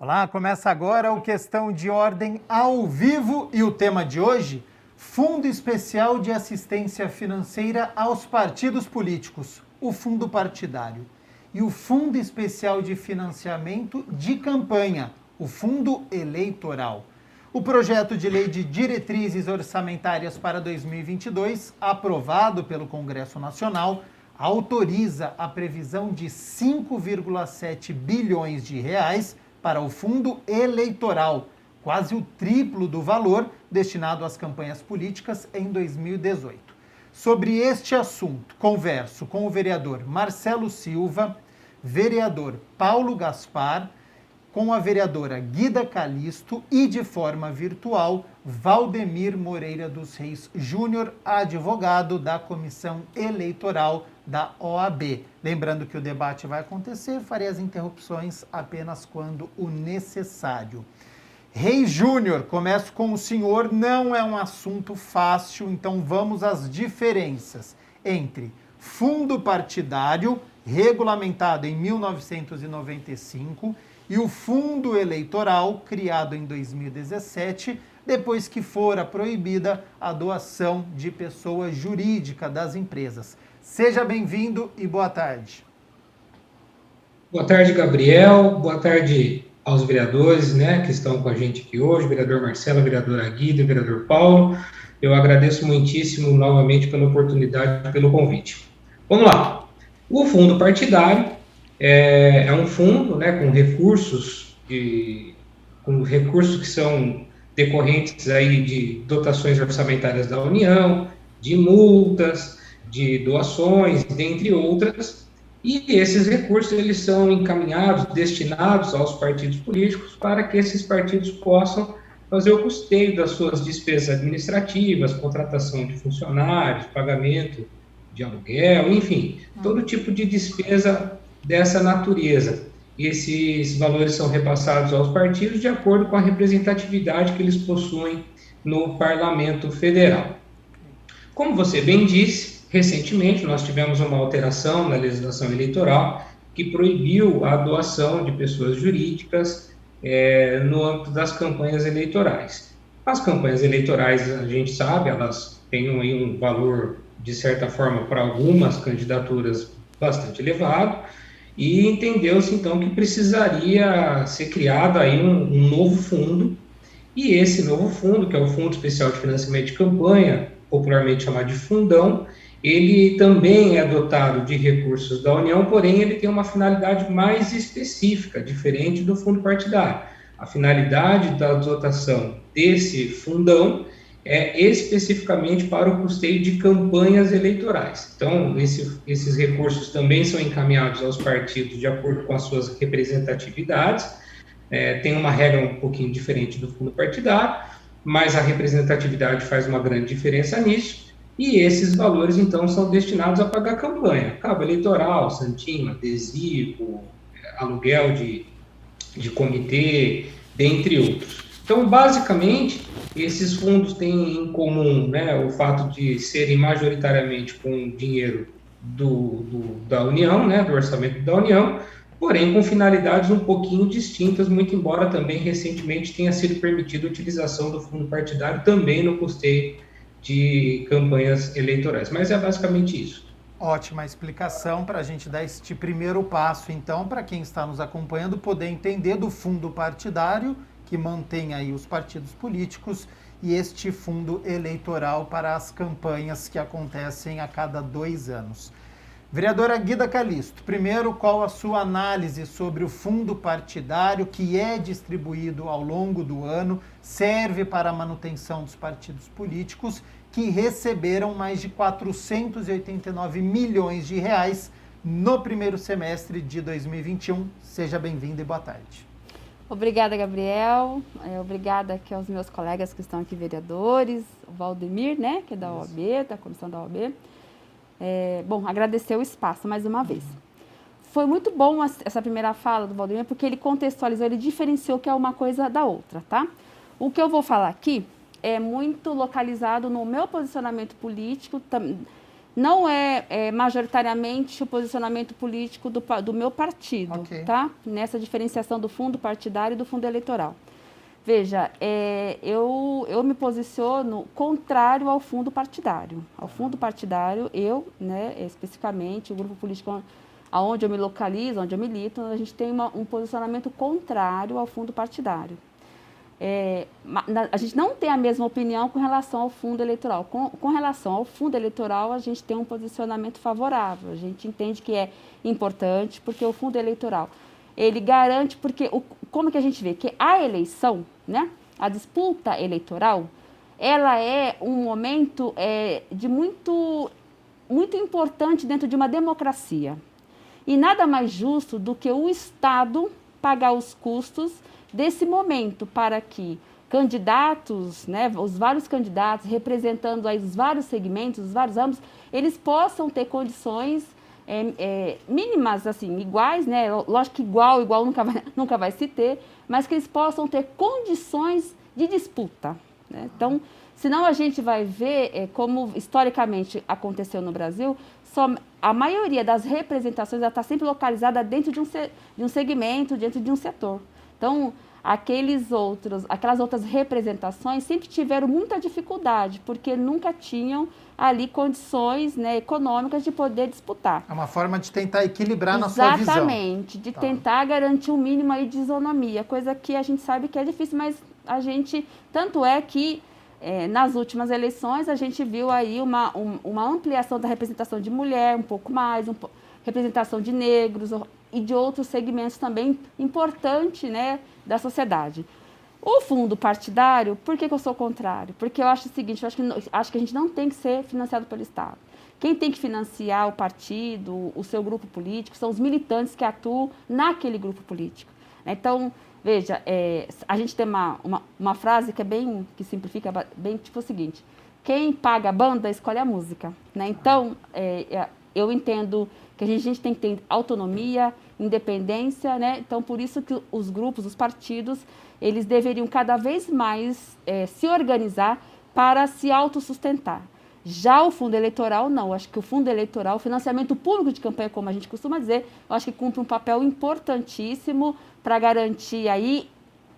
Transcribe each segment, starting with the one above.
Olá, começa agora o Questão de Ordem ao vivo e o tema de hoje, Fundo Especial de Assistência Financeira aos Partidos Políticos, o Fundo Partidário, e o Fundo Especial de Financiamento de Campanha, o Fundo Eleitoral. O projeto de lei de diretrizes orçamentárias para 2022, aprovado pelo Congresso Nacional, autoriza a previsão de 5,7 bilhões de reais para o fundo eleitoral, quase o triplo do valor destinado às campanhas políticas em 2018. Sobre este assunto, converso com o vereador Marcelo Silva, vereador Paulo Gaspar, com a vereadora Guida Calisto e, de forma virtual, Valdemir Moreira dos Reis Júnior, advogado da Comissão Eleitoral da OAB. Lembrando que o debate vai acontecer, farei as interrupções apenas quando o necessário. Reis Júnior, começo com o senhor, não é um assunto fácil, então vamos às diferenças entre fundo partidário, regulamentado em 1995, e o fundo eleitoral, criado em 2017, depois que fora proibida a doação de pessoa jurídica das empresas. Seja bem-vindo e boa tarde. Boa tarde, Gabriel. Boa tarde aos vereadores, que estão com a gente aqui hoje, vereador Marcelo, vereadora Guida, vereador Paulo. Eu agradeço muitíssimo novamente pela oportunidade e pelo convite. Vamos lá. O fundo partidário é um fundo, com recursos que são decorrentes aí de dotações orçamentárias da União, de multas, de doações, dentre outras. E esses recursos eles são encaminhados, destinados aos partidos políticos para que esses partidos possam fazer o custeio das suas despesas administrativas, contratação de funcionários, pagamento de aluguel, enfim, todo tipo de despesa dessa natureza. E esses valores são repassados aos partidos de acordo com a representatividade que eles possuem no Parlamento Federal. Como você bem disse, recentemente nós tivemos uma alteração na legislação eleitoral que proibiu a doação de pessoas jurídicas no âmbito das campanhas eleitorais. As campanhas eleitorais, a gente sabe, elas têm aí um valor, de certa forma, para algumas candidaturas bastante elevado, e entendeu-se então que precisaria ser criado aí um novo fundo, e esse novo fundo, que é o Fundo Especial de Financiamento de Campanha, popularmente chamado de Fundão, ele também é dotado de recursos da União, porém ele tem uma finalidade mais específica, diferente do fundo partidário. A finalidade da dotação desse fundão é especificamente para o custeio de campanhas eleitorais. Então, esses recursos também são encaminhados aos partidos de acordo com as suas representatividades. Tem uma regra um pouquinho diferente do fundo partidário, mas a representatividade faz uma grande diferença nisso. E esses valores, então, são destinados a pagar campanha, cabo eleitoral, santinho, adesivo, aluguel de comitê, dentre outros. Então, basicamente, esses fundos têm em comum o fato de serem majoritariamente com dinheiro da União, do orçamento da União, porém com finalidades um pouquinho distintas, muito embora também recentemente tenha sido permitida a utilização do fundo partidário também no custeio de campanhas eleitorais. Mas é basicamente isso. Ótima explicação para a gente dar este primeiro passo, então, para quem está nos acompanhando poder entender do fundo partidário, que mantém aí os partidos políticos, e este fundo eleitoral para as campanhas que acontecem a cada 2 anos. Vereadora Guida Calisto, primeiro, qual a sua análise sobre o fundo partidário que é distribuído ao longo do ano, serve para a manutenção dos partidos políticos que receberam mais de 489 milhões de reais no primeiro semestre de 2021. Seja bem-vindo e boa tarde. Obrigada, Gabriel. Obrigada aqui aos meus colegas que estão aqui, vereadores, o Valdemir, que é da OAB, da comissão da OAB. Bom, agradecer o espaço mais uma vez. Foi muito bom essa primeira fala do Valdemir, porque ele contextualizou, ele diferenciou que é uma coisa da outra, tá? O que eu vou falar aqui é muito localizado no meu posicionamento político, não é majoritariamente o posicionamento político do meu partido, tá? Nessa diferenciação do fundo partidário e do fundo eleitoral. Veja, eu me posiciono contrário ao fundo partidário. Ao fundo partidário, eu, né, especificamente, o grupo político onde eu me localizo, onde eu milito, a gente tem um posicionamento contrário ao fundo partidário. A gente não tem a mesma opinião com relação ao fundo eleitoral. Com relação ao fundo eleitoral, a gente tem um posicionamento favorável. A gente entende que é importante, porque o fundo eleitoral, ele garante, porque como que a gente vê? Que a eleição, né, a disputa eleitoral, ela é um momento de muito importante dentro de uma democracia. E nada mais justo do que o Estado pagar os custos desse momento para que candidatos, né, os vários candidatos representando aí os vários segmentos, os vários âmbitos, eles possam ter condições mínimas, assim, iguais, né? Lógico que igual nunca vai se ter, mas que eles possam ter condições de disputa, né? Então, senão a gente vai ver, como historicamente aconteceu no Brasil, a maioria das representações está sempre localizada dentro de um segmento, dentro de um setor. Então, aquelas outras representações sempre tiveram muita dificuldade, porque nunca tinham ali condições, né, econômicas de poder disputar. É uma forma de tentar equilibrar na sua visão. Exatamente, de tentar garantir um mínimo aí de isonomia, coisa que a gente sabe que é difícil, mas tanto é que nas últimas eleições a gente viu aí uma ampliação da representação de mulher, um pouco mais, representação de negros e de outros segmentos também importantes, né, da sociedade. O fundo partidário, por que eu sou contrário? Porque eu acho o seguinte, acho que a gente não tem que ser financiado pelo Estado. Quem tem que financiar o partido, o seu grupo político, são os militantes que atuam naquele grupo político. Então, veja, a gente tem uma frase que simplifica bem, tipo o seguinte: quem paga a banda escolhe a música, né? Então, eu entendo que a gente tem que ter autonomia, independência, né? Então, por isso que os grupos, os partidos, eles deveriam cada vez mais se organizar para se autossustentar. Já o fundo eleitoral, não. Eu acho que o fundo eleitoral, o financiamento público de campanha, como a gente costuma dizer, eu acho que cumpre um papel importantíssimo para garantir aí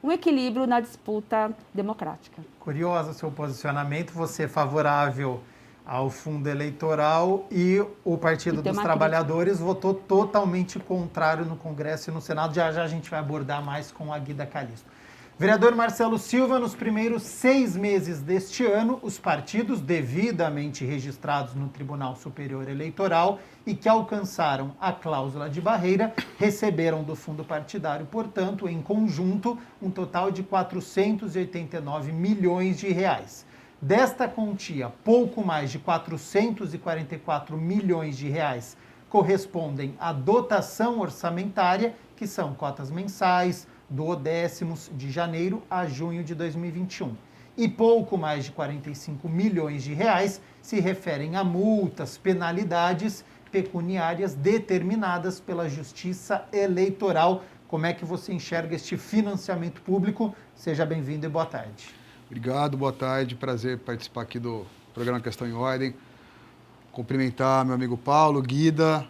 um equilíbrio na disputa democrática. Curioso o seu posicionamento, você é favorável ao fundo eleitoral e o Partido dos Trabalhadores votou totalmente contrário no Congresso e no Senado. Já a gente vai abordar mais com a Guida Calisto. Vereador Marcelo Silva, nos primeiros 6 meses deste ano, os partidos devidamente registrados no Tribunal Superior Eleitoral e que alcançaram a cláusula de barreira receberam do fundo partidário, portanto, em conjunto, um total de 489 milhões de reais. Desta quantia, pouco mais de 444 milhões de reais correspondem à dotação orçamentária, que são cotas mensais, duodécimos de janeiro a junho de 2021. E pouco mais de 45 milhões de reais se referem a multas, penalidades pecuniárias determinadas pela Justiça Eleitoral. Como é que você enxerga este financiamento público? Seja bem-vindo e boa tarde. Obrigado, boa tarde. Prazer participar aqui do programa Questão em Ordem. Cumprimentar meu amigo Paulo, Guida,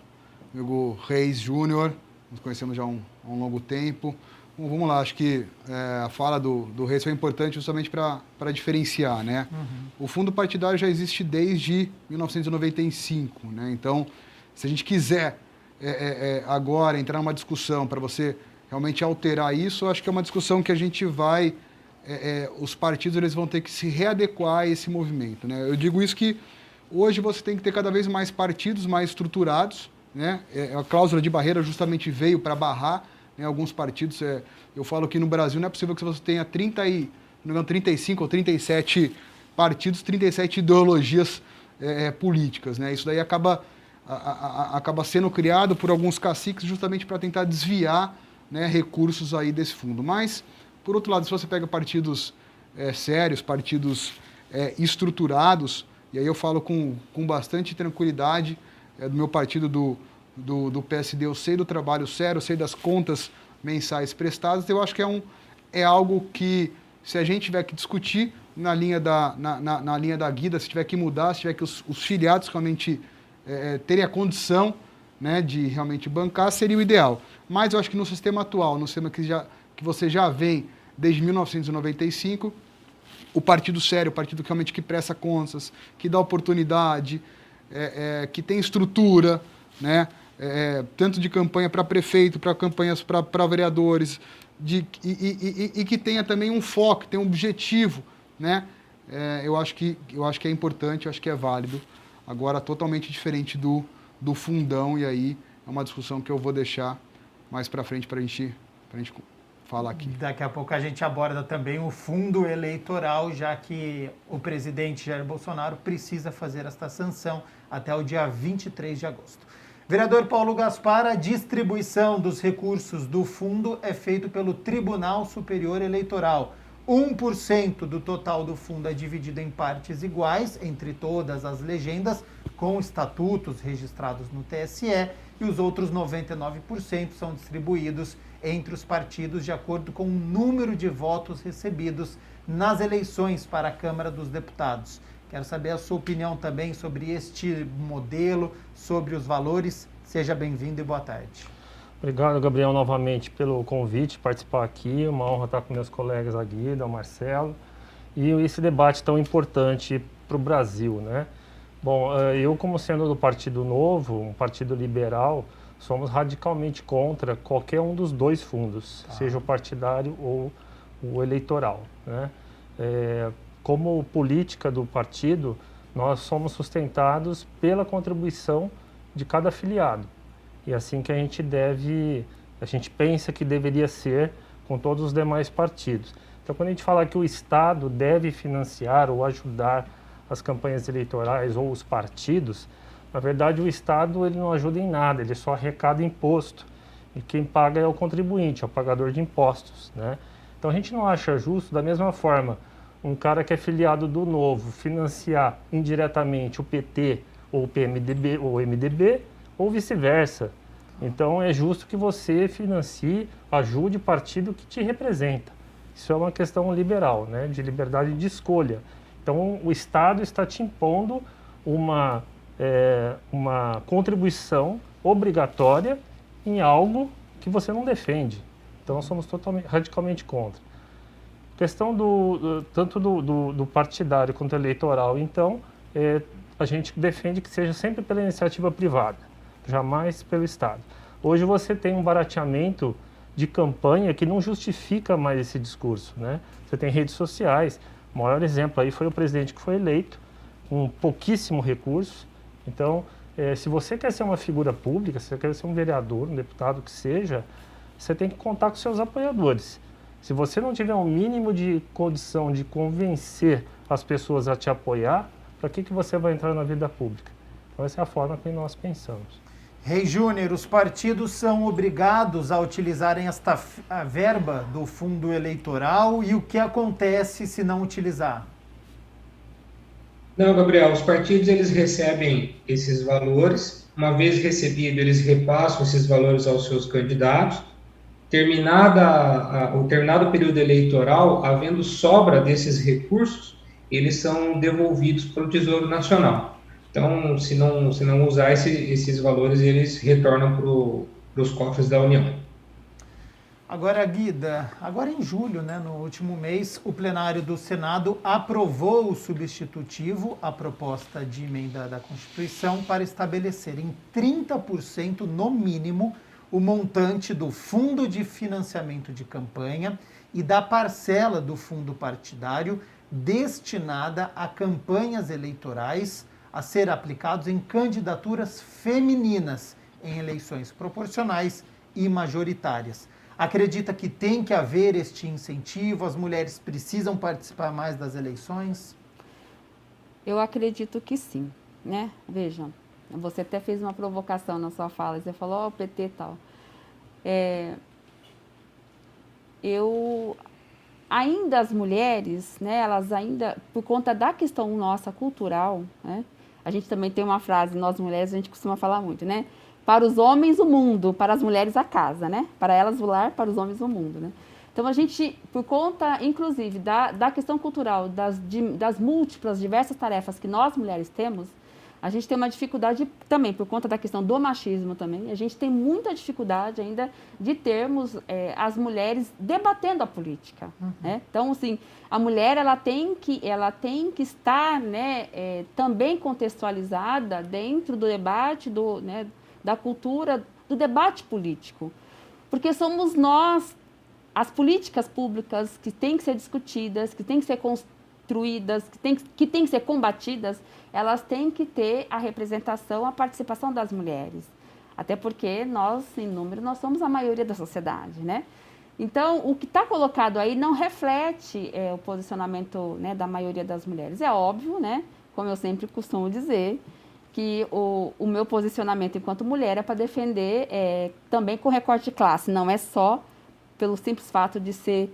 meu amigo Reis Júnior. Nos conhecemos já há um longo tempo. Bom, vamos lá, acho que a fala do Reis foi importante justamente para diferenciar, né? O fundo partidário já existe desde 1995, né? Então, se a gente quiser agora entrar numa discussão para você realmente alterar isso, acho que é uma discussão que a gente vai... os partidos eles vão ter que se readequar a esse movimento, né? Eu digo isso que hoje você tem que ter cada vez mais partidos mais estruturados, né? A cláusula de barreira justamente veio para barrar, né, alguns partidos. Eu falo que no Brasil não é possível que você tenha 35 ou 37 partidos, 37 ideologias políticas, né? Isso daí acaba sendo criado por alguns caciques justamente para tentar desviar, né, recursos aí desse fundo. Mas, por outro lado, se você pega partidos sérios, partidos estruturados, e aí eu falo com bastante tranquilidade do meu partido, do PSD, eu sei do trabalho sério, eu sei das contas mensais prestadas, eu acho que é algo que, se a gente tiver que discutir na linha da Guida, se tiver que mudar, se tiver que os filiados realmente terem a condição, né, de realmente bancar, seria o ideal. Mas eu acho que no sistema atual, no sistema que você já vem desde 1995, o partido sério, o partido que realmente que presta contas, que dá oportunidade, que tem estrutura, né, tanto de campanha para prefeito, para campanhas para vereadores, e que tenha também um foco, tenha um objetivo, né? Eu acho que é importante, eu acho que é válido. Agora, totalmente diferente do fundão, e aí é uma discussão que eu vou deixar mais para frente para a gente falar aqui. Daqui a pouco a gente aborda também o fundo eleitoral, já que o presidente Jair Bolsonaro precisa fazer esta sanção até o dia 23 de agosto. Vereador Paulo Gaspar, a distribuição dos recursos do fundo é feito pelo Tribunal Superior Eleitoral. 1% do total do fundo é dividido em partes iguais entre todas as legendas, com estatutos registrados no TSE, e os outros 99% são distribuídos entre os partidos de acordo com o número de votos recebidos nas eleições para a Câmara dos Deputados. Quero saber a sua opinião também sobre este modelo, sobre os valores. Seja bem-vindo e boa tarde. Obrigado, Gabriel, novamente pelo convite, participar aqui. Uma honra estar com meus colegas a Guida, o Marcelo, e esse debate tão importante para o Brasil, né? Bom, eu, como sendo do Partido Novo, um partido liberal, somos radicalmente contra qualquer um dos dois fundos, seja o partidário ou o eleitoral, né? Como política do partido, nós somos sustentados pela contribuição de cada afiliado. E assim que a gente pensa que deveria ser com todos os demais partidos. Então, quando a gente fala que o Estado deve financiar ou ajudar as campanhas eleitorais ou os partidos, na verdade o Estado ele não ajuda em nada, ele só arrecada imposto. E quem paga é o contribuinte, é o pagador de impostos, né? Então a gente não acha justo, da mesma forma, um cara que é filiado do Novo financiar indiretamente o PT ou o PMDB ou o MDB, ou vice-versa. Então é justo que você financie, ajude o partido que te representa. Isso é uma questão liberal, né, de liberdade de escolha. Então o Estado está te impondo uma contribuição obrigatória em algo que você não defende. Então nós somos radicalmente contra. Questão tanto do partidário quanto eleitoral, então, a gente defende que seja sempre pela iniciativa privada, jamais pelo Estado. Hoje você tem um barateamento de campanha que não justifica mais esse discurso, né? Você tem redes sociais, o maior exemplo aí foi o presidente que foi eleito, com pouquíssimo recurso. Então, se você quer ser uma figura pública, se você quer ser um vereador, um deputado que seja, você tem que contar com seus apoiadores. Se você não tiver um mínimo de condição de convencer as pessoas a te apoiar, para que você vai entrar na vida pública? Então essa é a forma que nós pensamos. Rei Júnior, os partidos são obrigados a utilizarem a verba do fundo eleitoral, e o que acontece se não utilizar? Não, Gabriel, os partidos eles recebem esses valores, uma vez recebido eles repassam esses valores aos seus candidatos. O terminado período eleitoral, havendo sobra desses recursos, eles são devolvidos para o Tesouro Nacional. Então, se não usar esses valores, eles retornam para os cofres da União. Agora, Guida, agora em julho, né, no último mês, o plenário do Senado aprovou o substitutivo à proposta de emenda da Constituição para estabelecer em 30% no mínimo o montante do fundo de financiamento de campanha e da parcela do fundo partidário destinada a campanhas eleitorais a ser aplicados em candidaturas femininas em eleições proporcionais e majoritárias. Acredita que tem que haver este incentivo? As mulheres precisam participar mais das eleições? Eu acredito que sim, né? Vejam, você até fez uma provocação na sua fala, você falou, o PT e tal. Ainda as mulheres, né, elas ainda, por conta da questão nossa cultural, né, a gente também tem uma frase, nós mulheres, a gente costuma falar muito, né? Para os homens o mundo, para as mulheres a casa, né? Para elas o lar, para os homens o mundo, né? Então a gente, por conta, inclusive, da questão cultural, das múltiplas, diversas tarefas que nós mulheres temos, A gente tem uma dificuldade também, por conta da questão do machismo também, a gente tem muita dificuldade ainda de termos as mulheres debatendo a política. Né? Então, assim, a mulher ela tem que estar, né, também contextualizada dentro do debate, né, da cultura, do debate político. Porque somos nós, as políticas públicas que têm que ser discutidas, que têm que ser construídas, que têm que ser combatidas, elas têm que ter a representação, a participação das mulheres. Até porque nós, em número, nós somos a maioria da sociedade, né? Então, o que está colocado aí não reflete o posicionamento, né, da maioria das mulheres. É óbvio, né, como eu sempre costumo dizer, que o meu posicionamento enquanto mulher é para defender também com recorte de classe, não é só pelo simples fato de ser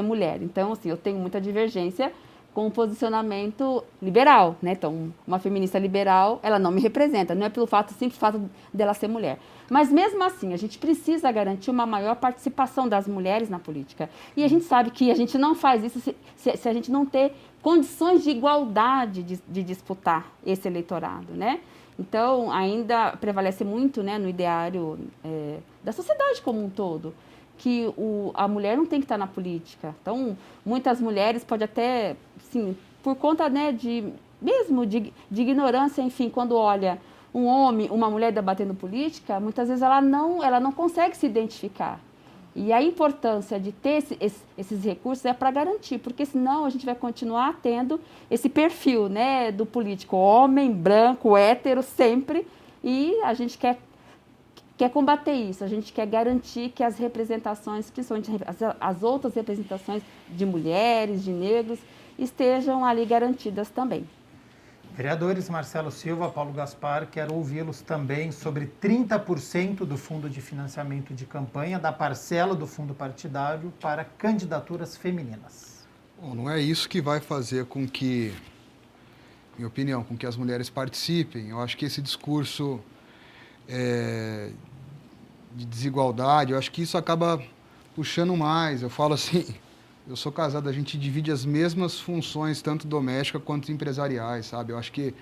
mulher. Então, assim, eu tenho muita divergência com o posicionamento liberal, né? Então, uma feminista liberal, ela não me representa, não é pelo simples fato dela ser mulher. Mas, mesmo assim, a gente precisa garantir uma maior participação das mulheres na política. E a gente sabe que a gente não faz isso se a gente não ter condições de igualdade de disputar esse eleitorado, né? Então, ainda prevalece muito, né, no ideário da sociedade como um todo, que a mulher não tem que estar na política. Então, muitas mulheres podem até, sim, por conta, né, de ignorância, enfim, quando olha um homem, uma mulher debatendo política, muitas vezes ela não consegue se identificar. E a importância de ter esses recursos é para garantir, porque senão a gente vai continuar tendo esse perfil, né, do político homem, branco, hétero, sempre, e a gente quer combater isso, a gente quer garantir que as representações, principalmente as outras representações de mulheres, de negros, estejam ali garantidas também. Vereadores Marcelo Silva, Paulo Gaspar, quero ouvi-los também sobre 30% do fundo de financiamento de campanha, da parcela do fundo partidário para candidaturas femininas. Bom, não é isso que vai fazer com que, minha opinião, com que as mulheres participem. Eu acho que esse discurso de desigualdade, eu acho que isso acaba puxando mais. Eu falo assim, eu sou casado, a gente divide as mesmas funções, tanto domésticas quanto empresariais, sabe? Eu acho que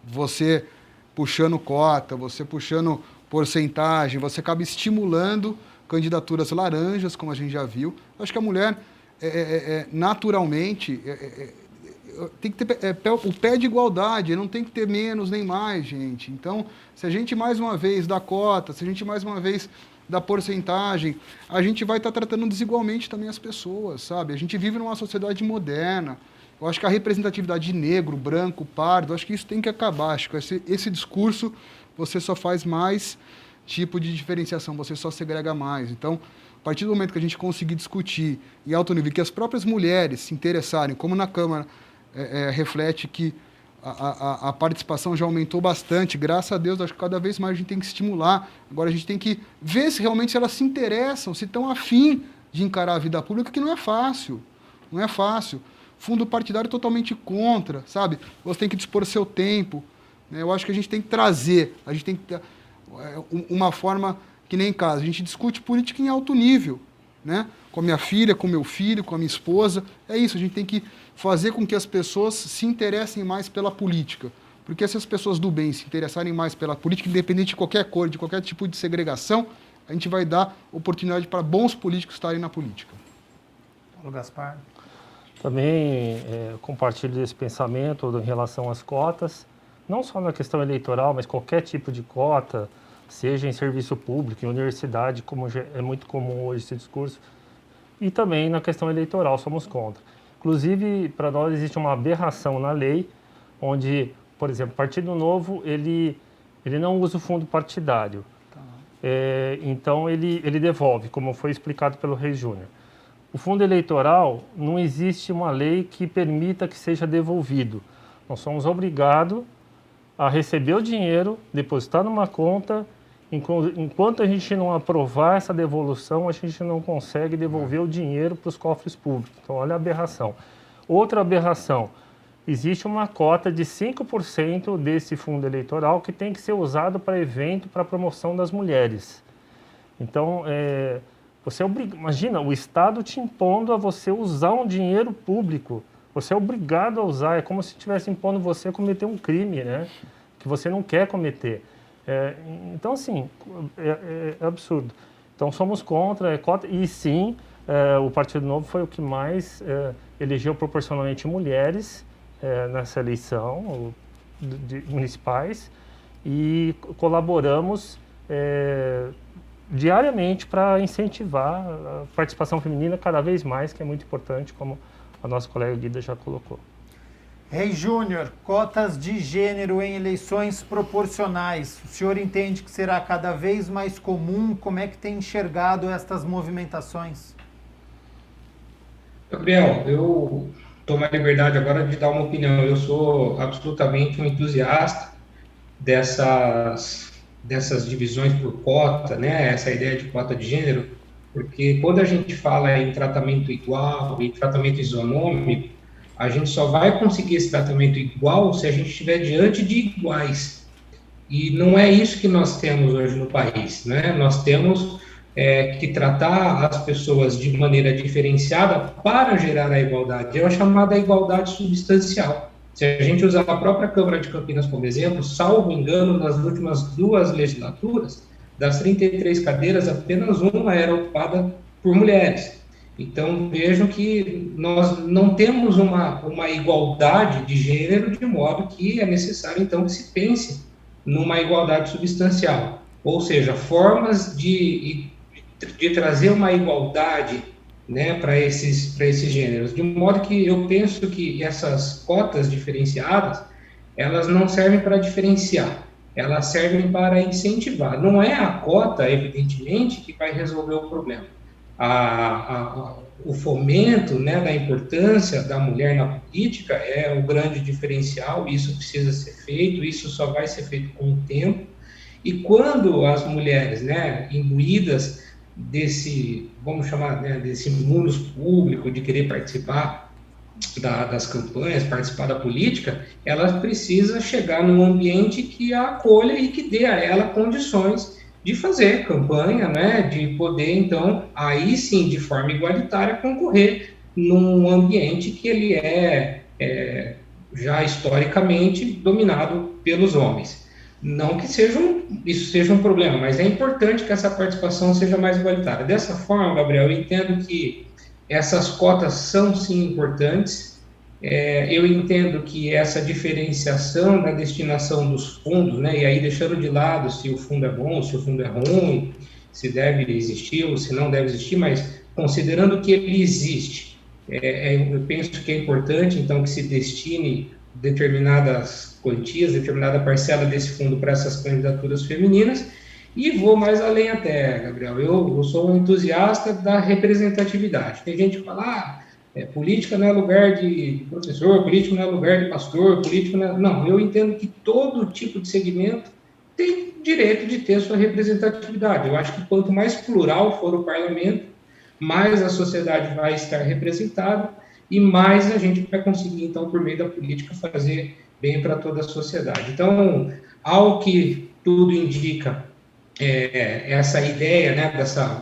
você puxando cota, você puxando porcentagem, você acaba estimulando candidaturas laranjas, como a gente já viu. Eu acho que a mulher, naturalmente, tem que ter o pé de igualdade, não tem que ter menos nem mais, gente. Então, se a gente mais uma vez dá cota, se a gente mais uma vez dá porcentagem, a gente vai estar tratando desigualmente também as pessoas, sabe? A gente vive numa sociedade moderna. Eu acho que a representatividade de negro, branco, pardo, eu acho que isso tem que acabar. Acho que esse discurso, você só faz mais tipo de diferenciação, você só segrega mais. Então, a partir do momento que a gente conseguir discutir em alto nível, que as próprias mulheres se interessarem, como na Câmara reflete que a participação já aumentou bastante, graças a Deus, acho que cada vez mais a gente tem que estimular. Agora a gente tem que ver se realmente elas se interessam, se estão afim de encarar a vida pública, que não é fácil. Não é fácil. Fundo partidário totalmente contra, sabe? Você tem que dispor seu tempo. Né? Eu acho que a gente tem que trazer, a gente tem que ter uma forma que nem em casa. A gente discute política em alto nível, né? Com a minha filha, com o meu filho, com a minha esposa. É isso, a gente tem que fazer com que as pessoas se interessem mais pela política. Porque se as pessoas do bem se interessarem mais pela política, independente de qualquer cor, de qualquer tipo de segregação, a gente vai dar oportunidade para bons políticos estarem na política. Paulo Gaspar. Também compartilho desse pensamento em relação às cotas, não só na questão eleitoral, mas qualquer tipo de cota, seja em serviço público, em universidade, como é muito comum hoje esse discurso, e também na questão eleitoral, somos contra. Inclusive, para nós existe uma aberração na lei, onde, por exemplo, o Partido Novo, ele não usa o fundo partidário. Então, ele devolve, como foi explicado pelo Reis Júnior. O fundo eleitoral, não existe uma lei que permita que seja devolvido. Nós somos obrigados a receber o dinheiro, depositar numa conta. Enquanto a gente não aprovar essa devolução, a gente não consegue devolver o dinheiro para os cofres públicos. Então, olha a aberração. Outra aberração, existe uma cota de 5% desse fundo eleitoral que tem que ser usado para evento, para promoção das mulheres. Então, imagina, o Estado te impondo a você usar um dinheiro público. Você é obrigado a usar, é como se estivesse impondo você a cometer um crime, né? Que que você não quer cometer. Então, assim, é absurdo. Então, somos contra cota, e sim, o Partido Novo foi o que mais elegeu proporcionalmente mulheres nessa eleição municipais, e colaboramos diariamente para incentivar a participação feminina cada vez mais, que é muito importante, como a nossa colega Guida já colocou. Reis Júnior, cotas de gênero em eleições proporcionais. O senhor entende que será cada vez mais comum? Como é que tem enxergado estas movimentações? Gabriel, eu tomo a liberdade agora de dar uma opinião. Eu sou absolutamente um entusiasta dessas divisões por cota, né? Essa ideia de cota de gênero, porque quando a gente fala em tratamento igual e tratamento isonômico, a gente só vai conseguir esse tratamento igual se a gente estiver diante de iguais. E não é isso que nós temos hoje no país, né? Nós temos que tratar as pessoas de maneira diferenciada para gerar a igualdade. É a chamada igualdade substancial. Se a gente usar a própria Câmara de Campinas como exemplo, salvo engano, nas últimas 2 legislaturas, das 33 cadeiras, apenas uma era ocupada por mulheres. Então, vejam que nós não temos uma igualdade de gênero, de modo que é necessário, então, que se pense numa igualdade substancial. Ou seja, formas de trazer uma igualdade, né, para esses gêneros. De modo que eu penso que essas cotas diferenciadas, elas não servem para diferenciar, elas servem para incentivar. Não é a cota, evidentemente, que vai resolver o problema. O fomento, né, da importância da mulher na política é o grande diferencial. Isso precisa ser feito, isso só vai ser feito com o tempo. E quando as mulheres, né, imbuídas desse, vamos chamar, né, desse mundo público, de querer participar das campanhas, participar da política, ela precisa chegar num ambiente que a acolha e que dê a ela condições de fazer campanha, né, de poder, então, aí sim, de forma igualitária, concorrer num ambiente que ele já historicamente dominado pelos homens. Não que isso seja um problema, mas é importante que essa participação seja mais igualitária. Dessa forma, Gabriel, eu entendo que essas cotas são sim importantes. Eu entendo que essa diferenciação da destinação dos fundos, né, e aí deixando de lado se o fundo é bom, se o fundo é ruim, se deve existir ou se não deve existir, mas considerando que ele existe, eu penso que é importante, então, que se destine determinadas quantias, determinada parcela desse fundo para essas candidaturas femininas. E vou mais além até, Gabriel, eu sou um entusiasta da representatividade. Tem gente que fala, política não é lugar de professor, política não é lugar de pastor, política não é... Não, eu entendo que todo tipo de segmento tem direito de ter sua representatividade. Eu acho que quanto mais plural for o parlamento, mais a sociedade vai estar representada e mais a gente vai conseguir, então, por meio da política, fazer bem para toda a sociedade. Então, ao que tudo indica, essa ideia, né,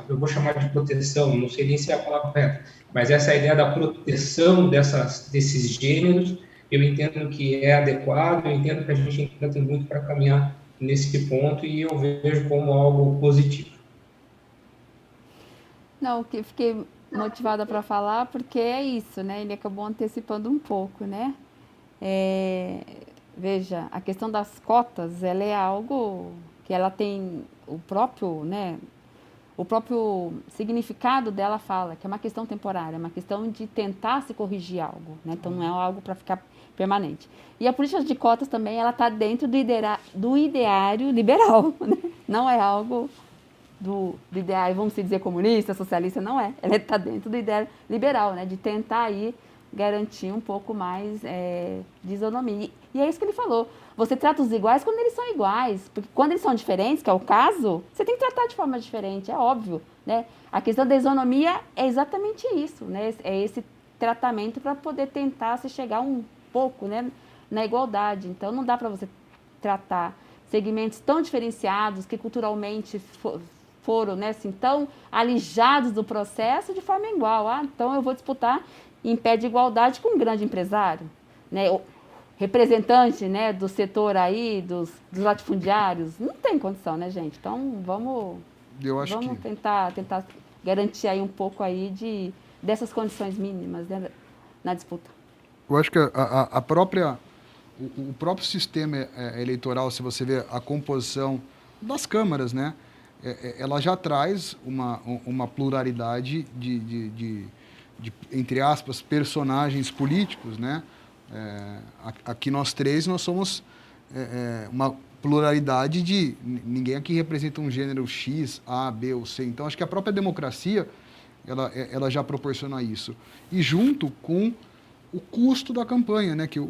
eu vou chamar de proteção, não sei nem se é a palavra correta, mas essa ideia da proteção desses gêneros, eu entendo que é adequado, eu entendo que a gente ainda tem muito para caminhar nesse ponto e eu vejo como algo positivo. Não, que fiquei motivada para falar porque é isso, né? Ele acabou antecipando um pouco, né? Veja, a questão das cotas, ela é algo que ela tem o próprio, né? O próprio significado dela fala que é uma questão temporária, é uma questão de tentar se corrigir algo, né? Então não é algo para ficar permanente. E a política de cotas também, ela está dentro do ideário liberal, né? Não é algo do ideário, vamos dizer, comunista, socialista, não é. Ela está dentro do ideário liberal, né? De tentar aí garantir um pouco mais de isonomia. E é isso que ele falou. Você trata os iguais quando eles são iguais. Porque quando eles são diferentes, que é o caso, você tem que tratar de forma diferente, é óbvio, né? A questão da isonomia é exatamente isso, né? É esse tratamento para poder tentar se chegar um pouco, né, na igualdade. Então, não dá para você tratar segmentos tão diferenciados que culturalmente foram, né, assim, tão alijados do processo de forma igual. Então eu vou disputar em pé de igualdade com um grande empresário, né? representante, né, do setor aí, dos latifundiários. Não tem condição, né, gente? Então, vamos tentar garantir aí um pouco aí dessas condições mínimas, né, na disputa. Eu acho que o próprio sistema eleitoral, se você vê a composição das câmaras, né, ela já traz uma pluralidade de, entre aspas, personagens políticos, né? Aqui nós somos uma pluralidade de... Ninguém aqui representa um gênero X, A, B ou C. Então, acho que a própria democracia, ela já proporciona isso. E junto com o custo da campanha, né? Que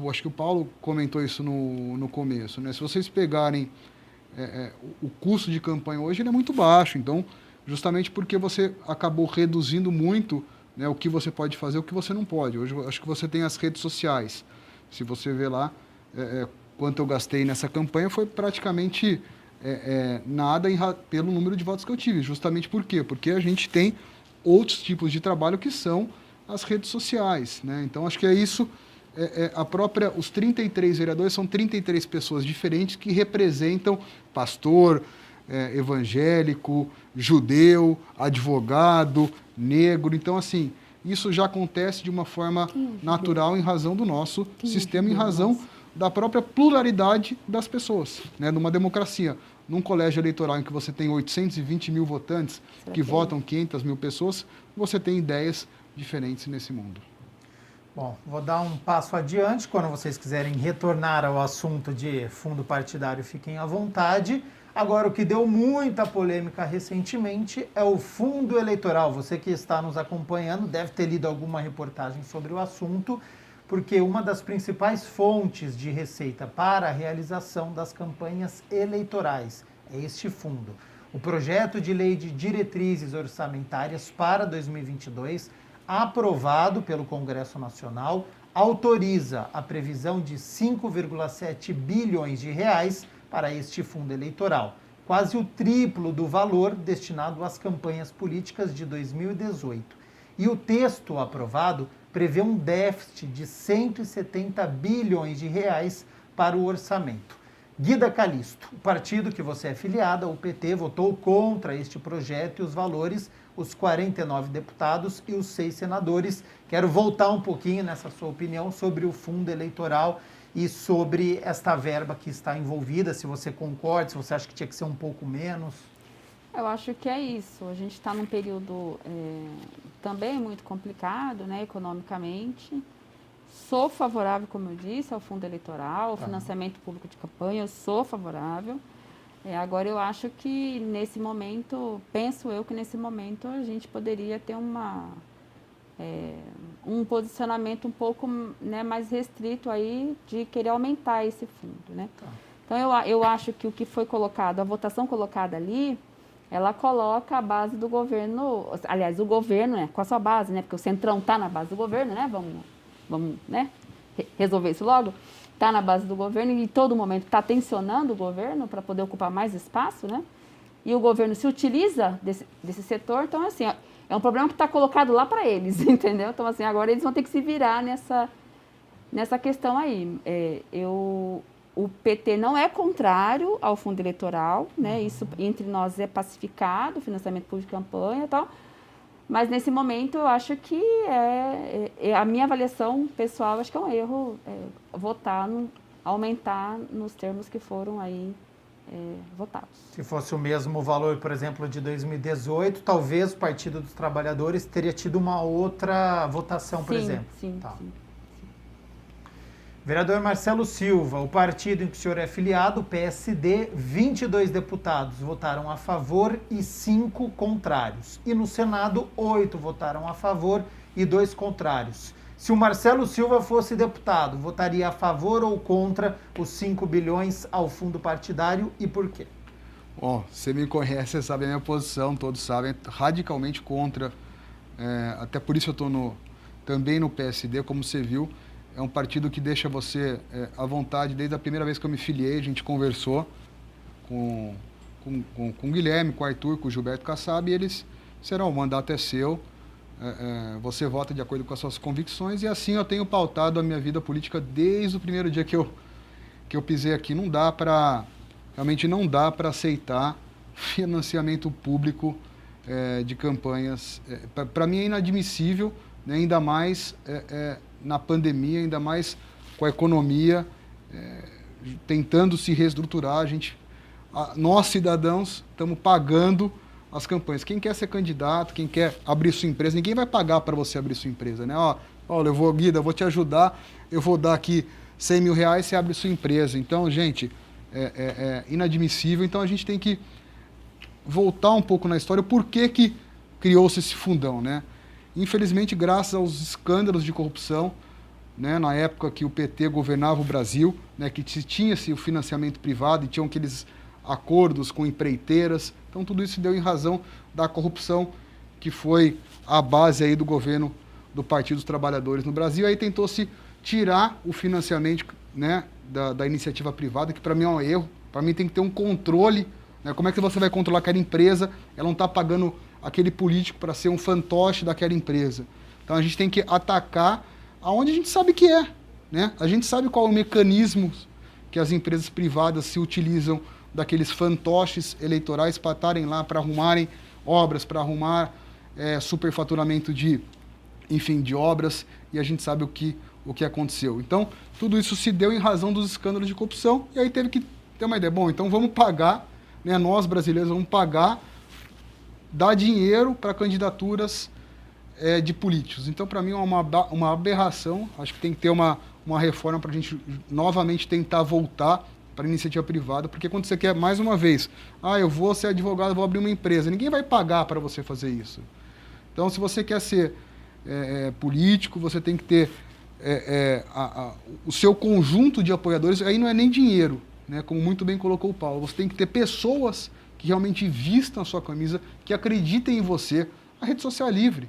acho que o Paulo comentou isso no começo, né? Se vocês pegarem o custo de campanha hoje, ele é muito baixo. Então, justamente porque você acabou reduzindo muito, né, o que você pode fazer, o que você não pode. Hoje, acho que você tem as redes sociais. Se você vê lá quanto eu gastei nessa campanha, foi praticamente nada pelo número de votos que eu tive. Justamente por quê? Porque a gente tem outros tipos de trabalho que são as redes sociais, né? Então, acho que é isso. Os 33 vereadores são 33 pessoas diferentes que representam pastor, evangélico, judeu, advogado, negro. Então, assim, isso já acontece de uma forma natural em razão do nosso sistema, em razão da própria pluralidade das pessoas, né? Numa democracia. Num colégio eleitoral em que você tem 820 mil votantes, que votam 500 mil pessoas, você tem ideias diferentes nesse mundo. Bom, vou dar um passo adiante. Quando vocês quiserem retornar ao assunto de fundo partidário, fiquem à vontade. Agora, o que deu muita polêmica recentemente é o fundo eleitoral. Você que está nos acompanhando deve ter lido alguma reportagem sobre o assunto, porque uma das principais fontes de receita para a realização das campanhas eleitorais é este fundo. O projeto de lei de diretrizes orçamentárias para 2022, aprovado pelo Congresso Nacional, autoriza a previsão de 5,7 bilhões de reais para este fundo eleitoral, quase o triplo do valor destinado às campanhas políticas de 2018. E o texto aprovado prevê um déficit de 170 bilhões de reais para o orçamento. Guida Calisto, o partido que você é filiada, o PT, votou contra este projeto e os valores, os 49 deputados e os 6 senadores. Quero voltar um pouquinho nessa sua opinião sobre o fundo eleitoral e sobre esta verba que está envolvida, se você concorda, se você acha que tinha que ser um pouco menos. Eu acho que é isso. A gente está num período também muito complicado, né, economicamente. Sou favorável, como eu disse, ao fundo eleitoral, ao financiamento público de campanha, eu sou favorável. Agora, eu acho que nesse momento, penso eu que nesse momento a gente poderia ter um posicionamento um pouco, né, mais restrito aí de querer aumentar esse fundo, né? Então, eu acho que o que foi colocado, a votação colocada ali, ela coloca a base do governo, aliás, o governo, né, com a sua base, né, porque o Centrão está na base do governo, né, vamos, né, resolver isso logo, está na base do governo e em todo momento está tensionando o governo para poder ocupar mais espaço, né, e o governo se utiliza desse setor, então, assim, é um problema que está colocado lá para eles, entendeu? Então, assim, agora eles vão ter que se virar nessa questão aí. O PT não é contrário ao fundo eleitoral, né? Isso entre nós é pacificado, financiamento público de campanha e tal. Mas nesse momento eu acho que a minha avaliação pessoal, acho que é um erro aumentar nos termos que foram aí votados. Se fosse o mesmo valor, por exemplo, de 2018, talvez o Partido dos Trabalhadores teria tido uma outra votação, por exemplo. Sim. Vereador Marcelo Silva, o partido em que o senhor é filiado, o PSD, 22 deputados votaram a favor e 5 contrários. E no Senado, 8 votaram a favor e 2 contrários. Se o Marcelo Silva fosse deputado, votaria a favor ou contra os 5 bilhões ao fundo partidário e por quê? Bom, você me conhece, você sabe a minha posição, todos sabem, radicalmente contra. Até por isso eu estou também no PSD, como você viu. É um partido que deixa você à vontade. Desde a primeira vez que eu me filiei, a gente conversou com o Guilherme, com o Arthur, com o Gilberto Kassab, e eles disseram, o mandato é seu, você vota de acordo com as suas convicções, e assim eu tenho pautado a minha vida política desde o primeiro dia que eu pisei aqui. Realmente não dá para aceitar financiamento público de campanhas. Para mim é inadmissível, né, ainda mais na pandemia, ainda mais com a economia tentando se reestruturar. Nós, cidadãos, estamos pagando as campanhas. Quem quer ser candidato, quem quer abrir sua empresa, ninguém vai pagar para você abrir sua empresa, né? Olha, Guida, eu vou te ajudar, eu vou dar aqui 100 mil reais, você abre sua empresa. Então, gente, é inadmissível. Então, a gente tem que voltar um pouco na história. Por que criou-se esse fundão, né? Infelizmente, graças aos escândalos de corrupção, né, na época que o PT governava o Brasil, né, que tinha-se o financiamento privado e tinham aqueles acordos com empreiteiras. Então, tudo isso deu em razão da corrupção que foi a base aí do governo do Partido dos Trabalhadores no Brasil. Aí tentou-se tirar o financiamento, né, da iniciativa privada, que para mim é um erro. Para mim tem que ter um controle, né? Como é que você vai controlar aquela empresa? Ela não está pagando aquele político para ser um fantoche daquela empresa. Então, a gente tem que atacar aonde a gente sabe que né? A gente sabe qual é o mecanismo que as empresas privadas se utilizam daqueles fantoches eleitorais para estarem lá, para arrumarem obras, para arrumar superfaturamento de obras, e a gente sabe o que aconteceu. Então, tudo isso se deu em razão dos escândalos de corrupção, e aí teve que ter uma ideia. Bom, então vamos pagar, né, nós brasileiros vamos pagar, dar dinheiro para candidaturas de políticos. Então, para mim, é uma aberração. Acho que tem que ter uma reforma para a gente novamente tentar voltar para a iniciativa privada, porque quando você quer, mais uma vez, eu vou ser advogado, vou abrir uma empresa, ninguém vai pagar para você fazer isso. Então, se você quer ser político, você tem que ter o seu conjunto de apoiadores. Aí não é nem dinheiro, né, como muito bem colocou o Paulo. Você tem que ter pessoas que realmente vistam a sua camisa, que acreditem em você. A rede social é livre,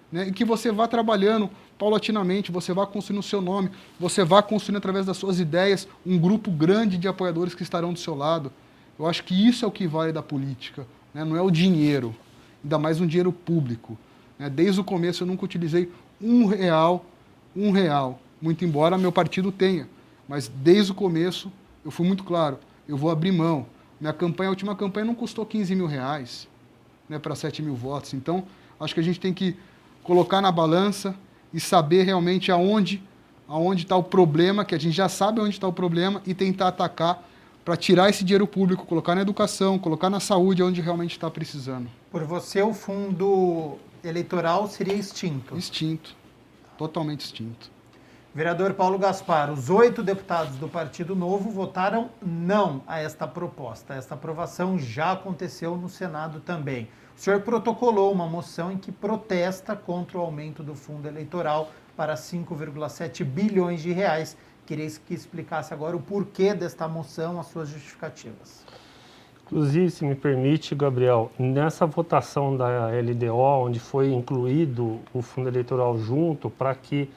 né, e que você vá trabalhando paulatinamente, você vai construindo o seu nome, você vai construindo através das suas ideias um grupo grande de apoiadores que estarão do seu lado. Eu acho que isso é o que vale da política, né? Não é o dinheiro, ainda mais um dinheiro público, né? Desde o começo eu nunca utilizei um real, muito embora meu partido tenha, mas desde o começo eu fui muito claro, eu vou abrir mão. A última campanha não custou 15 mil reais, né, para 7 mil votos. Então, acho que a gente tem que colocar na balança e saber realmente aonde está o problema, que a gente já sabe onde está o problema, e tentar atacar para tirar esse dinheiro público, colocar na educação, colocar na saúde, onde realmente está precisando. Por você, o fundo eleitoral seria extinto? Extinto. Totalmente extinto. Vereador Paulo Gaspar, os 8 deputados do Partido Novo votaram não a esta proposta. Esta aprovação já aconteceu no Senado também. O senhor protocolou uma moção em que protesta contra o aumento do fundo eleitoral para 5,7 bilhões de reais. Queria que explicasse agora o porquê desta moção, as suas justificativas. Inclusive, se me permite, Gabriel, nessa votação da LDO, onde foi incluído o fundo eleitoral junto, para que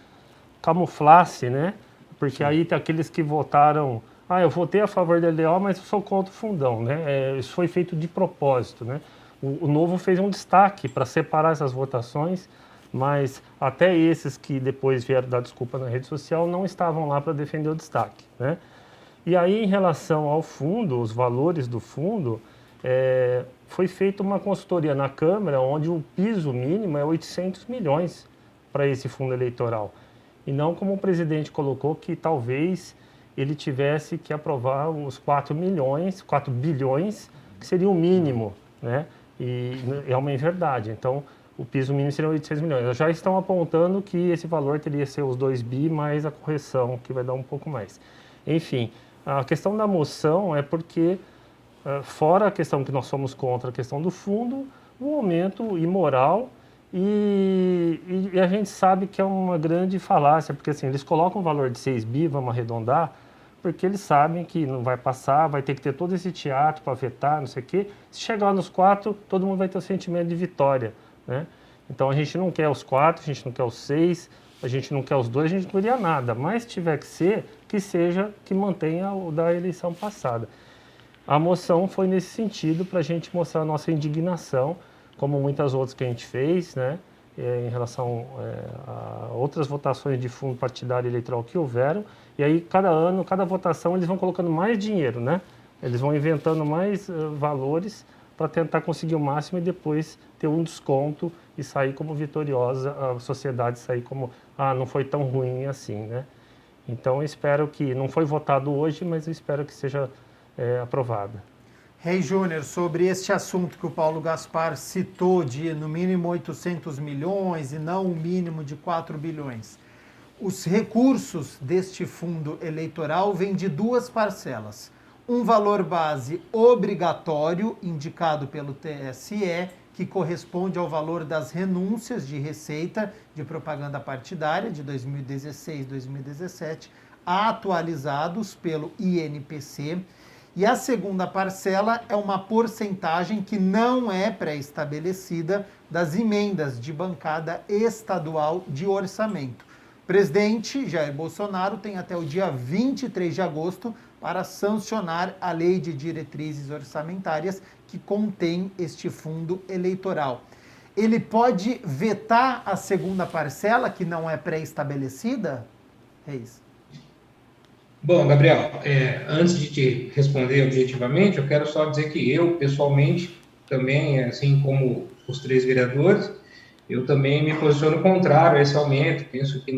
camuflasse, né? Porque sim, aí tem aqueles que votaram, eu votei a favor da LDO, mas eu sou contra o fundão, né? Isso foi feito de propósito, né? O Novo fez um destaque para separar essas votações, mas até esses que depois vieram dar desculpa na rede social não estavam lá para defender o destaque, né? E aí, em relação ao fundo, os valores do fundo, foi feita uma consultoria na Câmara, onde o piso mínimo é 800 milhões para esse fundo eleitoral. E não como o presidente colocou, que talvez ele tivesse que aprovar os 4 bilhões, que seria o mínimo, né? E é uma inverdade. Então, o piso mínimo seria 800 milhões. Já estão apontando que esse valor teria que ser os 2 bi mais a correção, que vai dar um pouco mais. Enfim, a questão da moção é porque, fora a questão que nós somos contra a questão do fundo, um aumento imoral, e a gente sabe que é uma grande falácia, porque assim, eles colocam o valor de 6 bi, vamos arredondar, porque eles sabem que não vai passar, vai ter que ter todo esse teatro para vetar, não sei o quê. Se chegar nos 4, todo mundo vai ter o sentimento de vitória, né? Então a gente não quer os 4, a gente não quer os 6, a gente não quer os 2, a gente não queria nada. Mas se tiver que ser, que seja, que mantenha o da eleição passada. A moção foi nesse sentido, para a gente mostrar a nossa indignação, como muitas outras que a gente fez, né? em relação a outras votações de fundo partidário eleitoral que houveram, e aí cada ano, cada votação, eles vão colocando mais dinheiro, né? Eles vão inventando mais valores para tentar conseguir o máximo e depois ter um desconto e sair como vitoriosa, a sociedade sair como, não foi tão ruim assim, né? Então, eu espero que, não foi votado hoje, mas eu espero que seja aprovada. Reis Júnior, sobre este assunto que o Paulo Gaspar citou de no mínimo 800 milhões e não o mínimo de 4 bilhões. Os recursos deste fundo eleitoral vêm de duas parcelas. Um valor base obrigatório, indicado pelo TSE, que corresponde ao valor das renúncias de receita de propaganda partidária de 2016 e 2017, atualizados pelo INPC. E a segunda parcela é uma porcentagem que não é pré-estabelecida das emendas de bancada estadual de orçamento. O presidente Jair Bolsonaro tem até o dia 23 de agosto para sancionar a lei de diretrizes orçamentárias que contém este fundo eleitoral. Ele pode vetar a segunda parcela, que não é pré-estabelecida? Reis. Bom, Gabriel, antes de te responder objetivamente, eu quero só dizer que eu, pessoalmente, também, assim como os 3 vereadores, eu também me posiciono contrário a esse aumento. Penso que,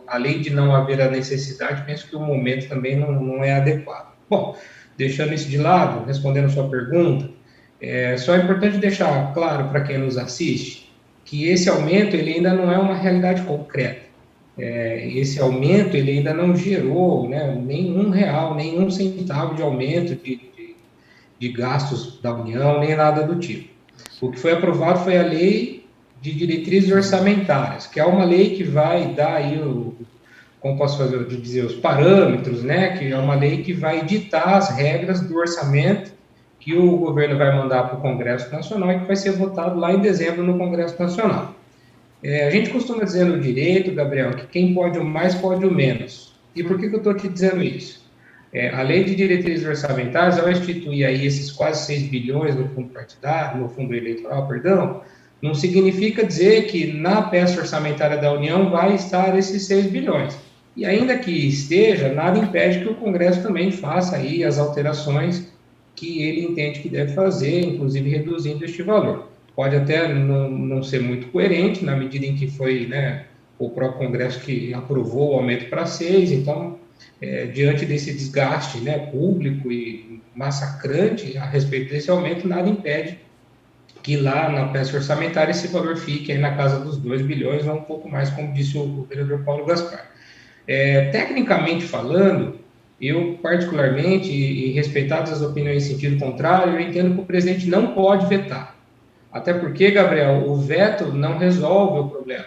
além de não haver a necessidade, penso que o momento também não é adequado. Bom, deixando isso de lado, respondendo a sua pergunta, só é importante deixar claro para quem nos assiste que esse aumento ele ainda não é uma realidade concreta. Esse aumento ele ainda não gerou, né, nem R$1, nem 1 centavo de aumento de gastos da União, nem nada do tipo. O que foi aprovado foi a Lei de Diretrizes Orçamentárias, que é uma lei que vai dar aí, como posso dizer, os parâmetros, né, que é uma lei que vai ditar as regras do orçamento que o governo vai mandar para o Congresso Nacional e que vai ser votado lá em dezembro no Congresso Nacional. A gente costuma dizer no direito, Gabriel, que quem pode o mais pode o menos. E por que eu estou te dizendo isso? A Lei de Diretrizes Orçamentárias, ao instituir aí esses quase 6 bilhões no fundo partidário, no fundo eleitoral, perdão, não significa dizer que na peça orçamentária da União vai estar esses 6 bilhões. E ainda que esteja, nada impede que o Congresso também faça aí as alterações que ele entende que deve fazer, inclusive reduzindo este valor. Pode até não ser muito coerente, na medida em que foi, né, o próprio Congresso que aprovou o aumento para 6, então, diante desse desgaste, né, público e massacrante a respeito desse aumento, nada impede que lá na peça orçamentária esse valor fique aí na casa dos 2 bilhões, ou um pouco mais, como disse o vereador Paulo Gaspar. Tecnicamente falando, eu particularmente, e respeitadas as opiniões em sentido contrário, eu entendo que o presidente não pode vetar. Até porque, Gabriel, o veto não resolve o problema.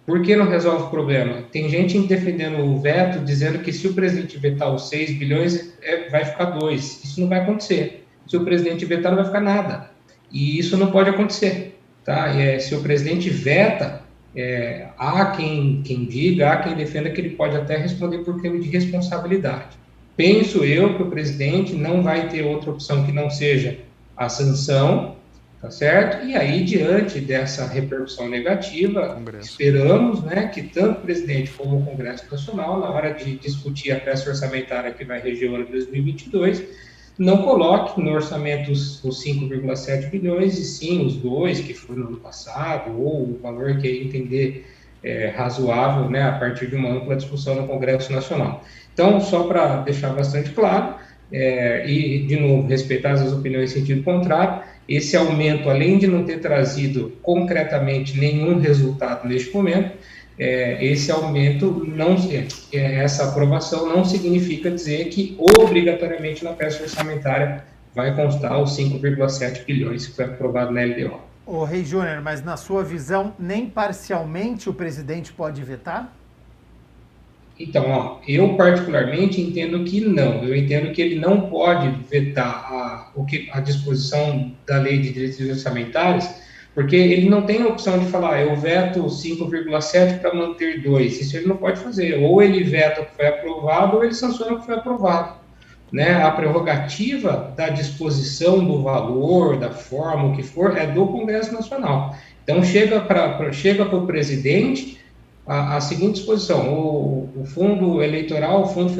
Por que não resolve o problema? Tem gente defendendo o veto, dizendo que se o presidente vetar os 6 bilhões, vai ficar 2. Isso não vai acontecer. Se o presidente vetar, não vai ficar nada. E isso não pode acontecer. Tá? Se o presidente veta, há quem diga, há quem defenda que ele pode até responder por crime de responsabilidade. Penso eu que o presidente não vai ter outra opção que não seja a sanção, tá certo? E aí, diante dessa repercussão negativa, esperamos, né, que tanto o presidente como o Congresso Nacional, na hora de discutir a peça orçamentária que vai reger o ano de 2022, não coloque no orçamento os 5,7 bilhões, e sim os 2 que foram no ano passado, ou o valor que entender razoável, né, a partir de uma ampla discussão no Congresso Nacional. Então, só para deixar bastante claro, e, de novo, respeitar as opiniões em sentido contrário, esse aumento, além de não ter trazido concretamente nenhum resultado neste momento, esse aumento, essa aprovação não significa dizer que obrigatoriamente na peça orçamentária vai constar os 5,7 bilhões que foi aprovado na LDO. Ô, Reis Júnior, mas na sua visão, nem parcialmente o presidente pode vetar? Então, eu particularmente entendo que não. Eu entendo que ele não pode vetar a disposição da Lei de Diretrizes Orçamentárias, porque ele não tem a opção de falar, eu veto 5,7 para manter 2. Isso ele não pode fazer. Ou ele veta o que foi aprovado, ou ele sanciona o que foi aprovado. né, a prerrogativa da disposição do valor, da forma, o que for, é do Congresso Nacional. Então, chega para o presidente a seguinte disposição: o fundo eleitoral, o fundo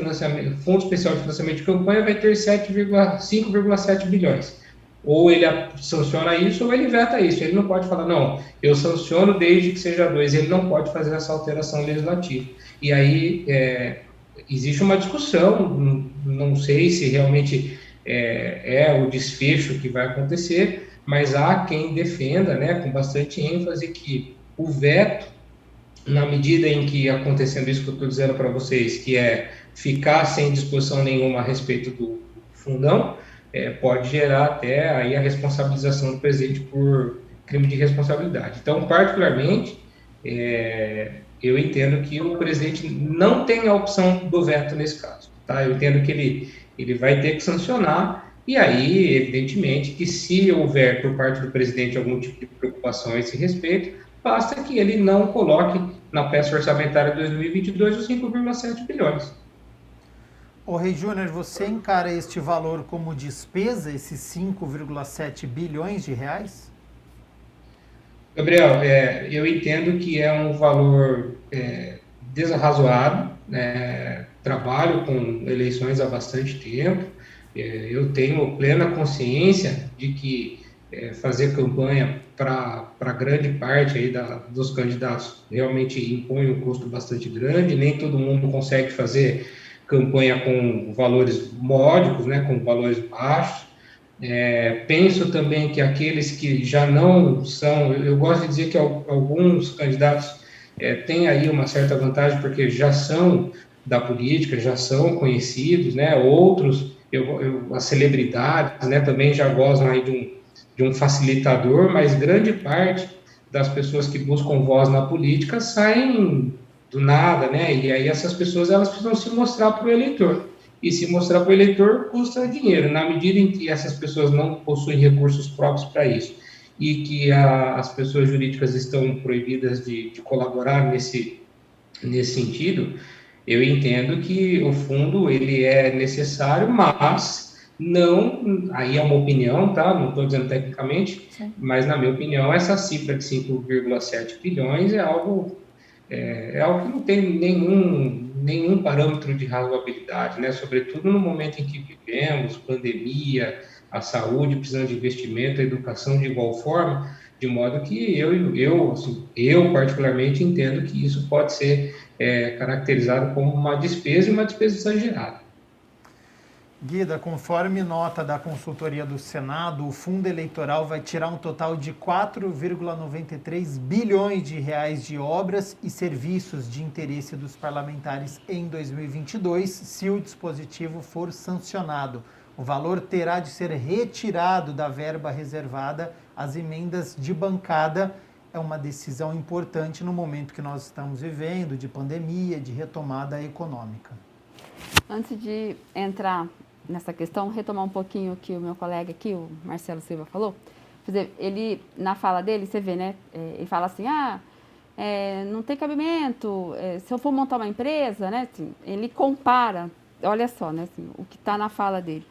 especial de financiamento de campanha vai ter 5,7 bilhões. Ou ele sanciona isso ou ele veta isso. Ele não pode falar, não, eu sanciono desde que seja 2. Ele não pode fazer essa alteração legislativa. E aí existe uma discussão, não sei se realmente é o desfecho que vai acontecer, mas há quem defenda, né, com bastante ênfase, que o veto, na medida em que acontecendo isso que eu estou dizendo para vocês, que é ficar sem disposição nenhuma a respeito do fundão, pode gerar até aí a responsabilização do presidente por crime de responsabilidade. Então, particularmente, eu entendo que o presidente não tem a opção do veto nesse caso. Tá? Eu entendo que ele vai ter que sancionar, e aí, evidentemente, que se houver por parte do presidente algum tipo de preocupação a esse respeito, basta que ele não coloque na peça orçamentária de 2022 os 5,7 bilhões. Ô Rei Júnior, você encara este valor como despesa, esses 5,7 bilhões de reais? Gabriel, eu entendo que é um valor desarrazoado, né? Trabalho com eleições há bastante tempo, eu tenho plena consciência de que fazer campanha para grande parte aí dos candidatos realmente impõe um custo bastante grande, nem todo mundo consegue fazer campanha com valores módicos, né, com valores baixos. Penso também que aqueles que já não são, eu gosto de dizer que alguns candidatos têm aí uma certa vantagem porque já são da política, já são conhecidos, né, outros, as celebridades, né, também já gozam aí de um facilitador, mas grande parte das pessoas que buscam voz na política saem do nada, né? E aí essas pessoas elas precisam se mostrar para o eleitor. E se mostrar para o eleitor custa dinheiro. Na medida em que essas pessoas não possuem recursos próprios para isso e que as pessoas jurídicas estão proibidas de colaborar nesse sentido, eu entendo que o fundo ele é necessário, mas não, aí é uma opinião, tá? Não estou dizendo tecnicamente, sim, mas na minha opinião essa cifra de 5,7 bilhões é algo que não tem nenhum parâmetro de razoabilidade, né? Sobretudo no momento em que vivemos, pandemia, a saúde precisando de investimento, a educação de igual forma, de modo que eu particularmente entendo que isso pode ser caracterizado como uma despesa e uma despesa exagerada. Guida, conforme nota da consultoria do Senado, o fundo eleitoral vai tirar um total de 4,93 bilhões de reais de obras e serviços de interesse dos parlamentares em 2022, se o dispositivo for sancionado. O valor terá de ser retirado da verba reservada às emendas de bancada. É uma decisão importante no momento que nós estamos vivendo, de pandemia, de retomada econômica. Antes de entrar nessa questão, retomar um pouquinho o que o meu colega aqui, o Marcelo Silva, falou. Quer dizer, ele, na fala dele, você vê, né? Ele fala assim, não tem cabimento, se eu for montar uma empresa, né? Assim, ele compara, olha só, né? Assim, o que está na fala dele.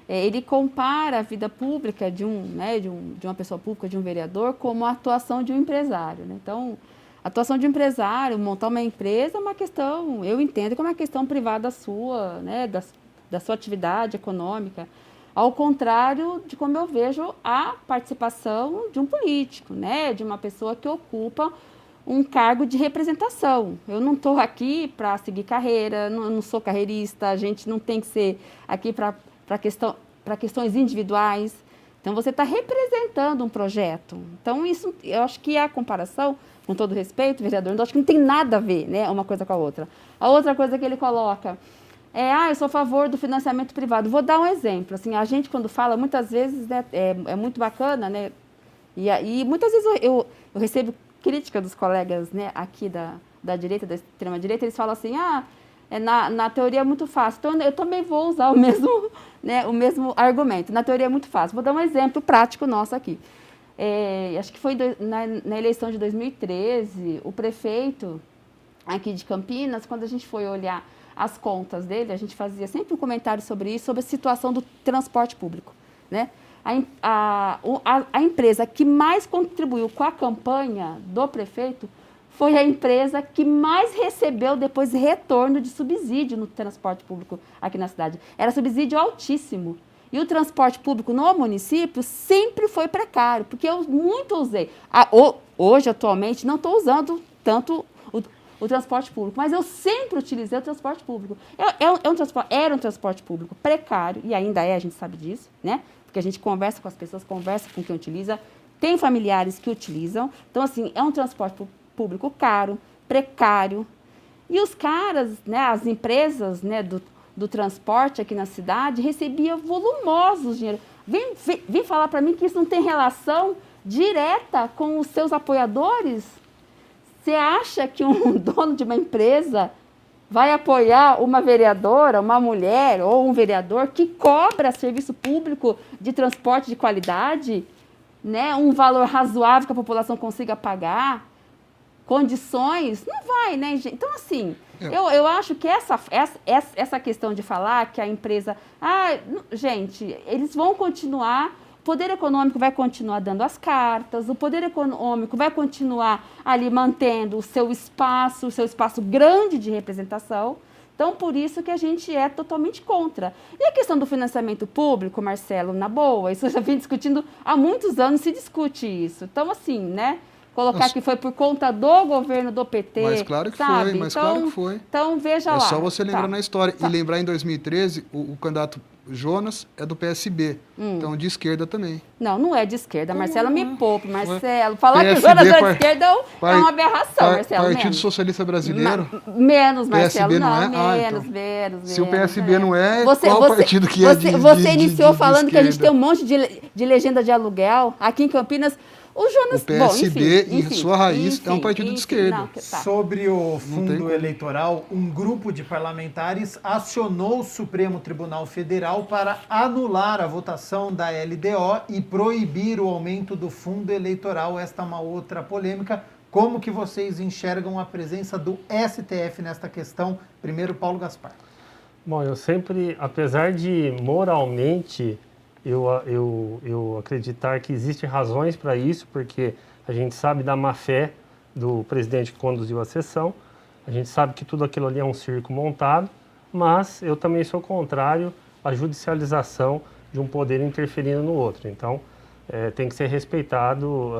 Ele compara a vida pública de uma pessoa pública, de um vereador, como a atuação de um empresário, né? Então, a atuação de um empresário, montar uma empresa é uma questão, eu entendo que é uma questão privada sua, né? Da sua atividade econômica, ao contrário de como eu vejo a participação de um político, né? De uma pessoa que ocupa um cargo de representação. Eu não estou aqui para seguir carreira, não sou carreirista, a gente não tem que ser aqui para questões individuais. Então, você está representando um projeto. Então, isso, eu acho que a comparação, com todo respeito, vereador, eu acho que não tem nada a ver, né, uma coisa com a outra. A outra coisa que ele coloca eu sou a favor do financiamento privado. Vou dar um exemplo. Assim, a gente, quando fala, muitas vezes, né, é muito bacana, né? E muitas vezes eu recebo crítica dos colegas, né, aqui da direita, da extrema-direita, eles falam assim, na teoria é muito fácil. Então, eu também vou usar o mesmo argumento. Na teoria é muito fácil. Vou dar um exemplo prático nosso aqui. Acho que foi na eleição de 2013, o prefeito aqui de Campinas, quando a gente foi olhar as contas dele, a gente fazia sempre um comentário sobre isso, sobre a situação do transporte público, né? A empresa que mais contribuiu com a campanha do prefeito foi a empresa que mais recebeu depois retorno de subsídio no transporte público aqui na cidade. Era subsídio altíssimo. E o transporte público no município sempre foi precário, porque eu muito usei. Hoje, atualmente, não estou usando tanto o transporte público, mas eu sempre utilizei o transporte público. Era um transporte público precário, e ainda é, a gente sabe disso, né? Porque a gente conversa com as pessoas, conversa com quem utiliza, tem familiares que utilizam. Então, assim, é um transporte público caro, precário. E os caras, né, as empresas, né, do transporte aqui na cidade recebiam volumosos dinheiro. Vem falar para mim que isso não tem relação direta com os seus apoiadores? Você acha que um dono de uma empresa vai apoiar uma vereadora, uma mulher ou um vereador que cobra serviço público de transporte de qualidade, né, um valor razoável que a população consiga pagar, condições? Não vai, né, gente? Então, assim, eu acho que essa questão de falar que a empresa... gente, eles vão continuar... O poder econômico vai continuar dando as cartas, o poder econômico vai continuar ali mantendo o seu espaço grande de representação. Então, por isso que a gente é totalmente contra. E a questão do financiamento público, Marcelo, na boa, isso eu já vim discutindo há muitos anos, se discute isso. Então, assim, né? Colocar que foi por conta do governo do PT, Mas claro que sabe? foi, claro que foi. Então, veja lá. É só você lembrar na história. E lembrar em 2013, o candidato Jonas é do PSB, então de esquerda também. Não é de esquerda, Marcelo, me poupe, Marcelo. PSB, Falar que o Jonas é de esquerda é uma aberração, Marcelo. Partido menos. Socialista Brasileiro? Menos, Marcelo, PSB não, não é? menos. Se o PSB não é, você, qual partido que é Você iniciou falando que a gente esquerda? tem um monte de legenda de aluguel aqui em Campinas. O Jonas, o PSD, enfim, em sua raiz, é um partido de esquerda. Não, tá. Sobre o fundo eleitoral, um grupo de parlamentares acionou o Supremo Tribunal Federal para anular a votação da LDO e proibir o aumento do fundo eleitoral. Esta é uma outra polêmica. Como que vocês enxergam a presença do STF nesta questão? Primeiro, Paulo Gaspar. Bom, eu sempre, apesar de moralmente... Eu acreditar que existem razões para isso, porque a gente sabe da má-fé do presidente que conduziu a sessão, a gente sabe que tudo aquilo ali é um circo montado, mas eu também sou contrário à judicialização de um poder interferindo no outro. Então, tem que ser respeitado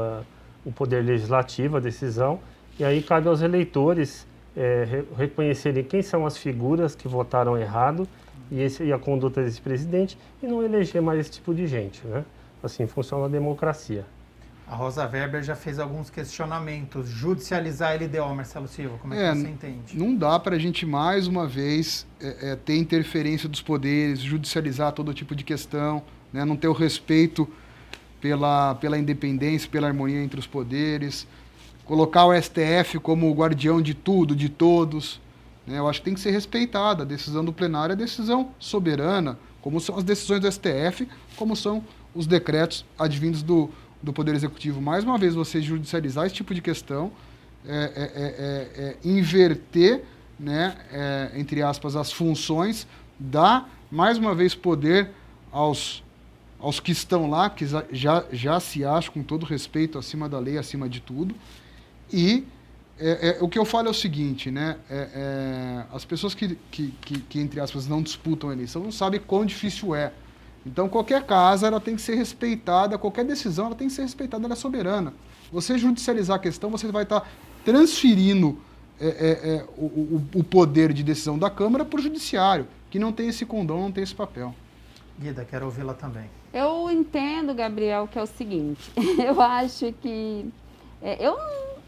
o poder legislativo, a decisão, e aí cabe aos eleitores reconhecerem quem são as figuras que votaram errado, e a conduta desse presidente, e não eleger mais esse tipo de gente, né? Assim funciona a democracia. A Rosa Weber já fez alguns questionamentos. Judicializar a LDO, Marcelo Silva, como é que você entende? Não dá para a gente, mais uma vez, ter interferência dos poderes, judicializar todo tipo de questão, né? Não ter o respeito pela independência, pela harmonia entre os poderes, colocar o STF como o guardião de tudo, de todos. Eu acho que tem que ser respeitada. A decisão do plenário é decisão soberana, como são as decisões do STF, como são os decretos advindos do Poder Executivo. Mais uma vez, você judicializar esse tipo de questão, inverter, né, entre aspas, as funções, dar, mais uma vez, poder aos que estão lá, que já se acham, com todo respeito, acima da lei, acima de tudo, e... o que eu falo é o seguinte, né? As pessoas que, entre aspas, não disputam a eleição não sabem quão difícil é. Então, qualquer casa ela tem que ser respeitada, qualquer decisão ela tem que ser respeitada, ela é soberana. Você judicializar a questão, você vai estar transferindo o poder de decisão da Câmara para o Judiciário, que não tem esse condão, não tem esse papel. Guida, quero ouvi-la também. Eu entendo, Gabriel, que é o seguinte, eu acho que...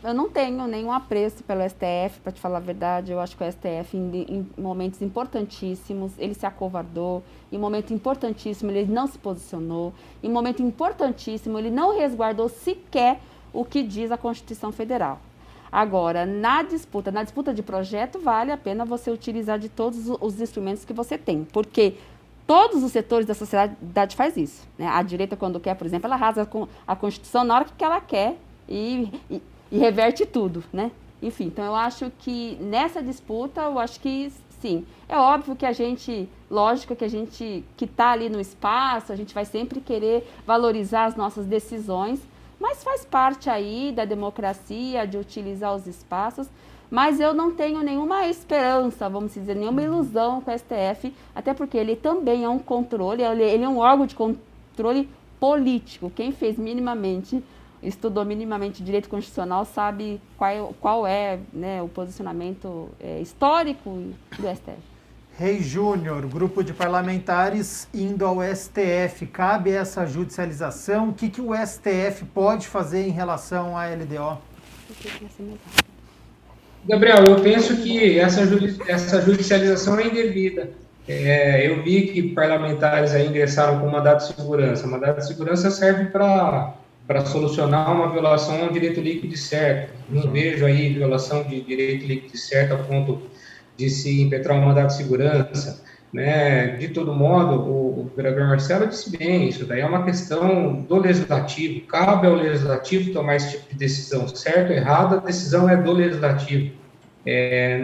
Eu não tenho nenhum apreço pelo STF, para te falar a verdade. Eu acho que o STF, em momentos importantíssimos, ele se acovardou. Em momento importantíssimo, ele não se posicionou. Em momento importantíssimo, ele não resguardou sequer o que diz a Constituição Federal. Agora, na disputa de projeto, vale a pena você utilizar de todos os instrumentos que você tem. Porque todos os setores da sociedade faz isso, né? A direita, quando quer, por exemplo, ela rasga a Constituição na hora que ela quer e reverte tudo, né? Enfim, então eu acho que nessa disputa, eu acho que sim. É óbvio que a gente, lógico que a gente que está ali no espaço, a gente vai sempre querer valorizar as nossas decisões, mas faz parte aí da democracia, de utilizar os espaços. Mas eu não tenho nenhuma esperança, vamos dizer, nenhuma ilusão com o STF, até porque ele também é um controle, ele é um órgão de controle político. Quem fez minimamente, estudou minimamente direito constitucional, sabe qual é, né, o posicionamento histórico do STF. Reis Júnior, grupo de parlamentares indo ao STF. Cabe essa judicialização? O que o STF pode fazer em relação à LDO? Gabriel, eu penso que essa judicialização é indevida. Eu vi que parlamentares aí ingressaram com mandado de segurança. O mandado de segurança serve para solucionar uma violação a um direito líquido e certo. Não vejo aí violação de direito líquido e certo a ponto de se impetrar um mandado de segurança. Né? De todo modo, o vereador Marcelo disse bem, isso daí é uma questão do legislativo, cabe ao legislativo tomar esse tipo de decisão, certo ou errado, a decisão é do legislativo.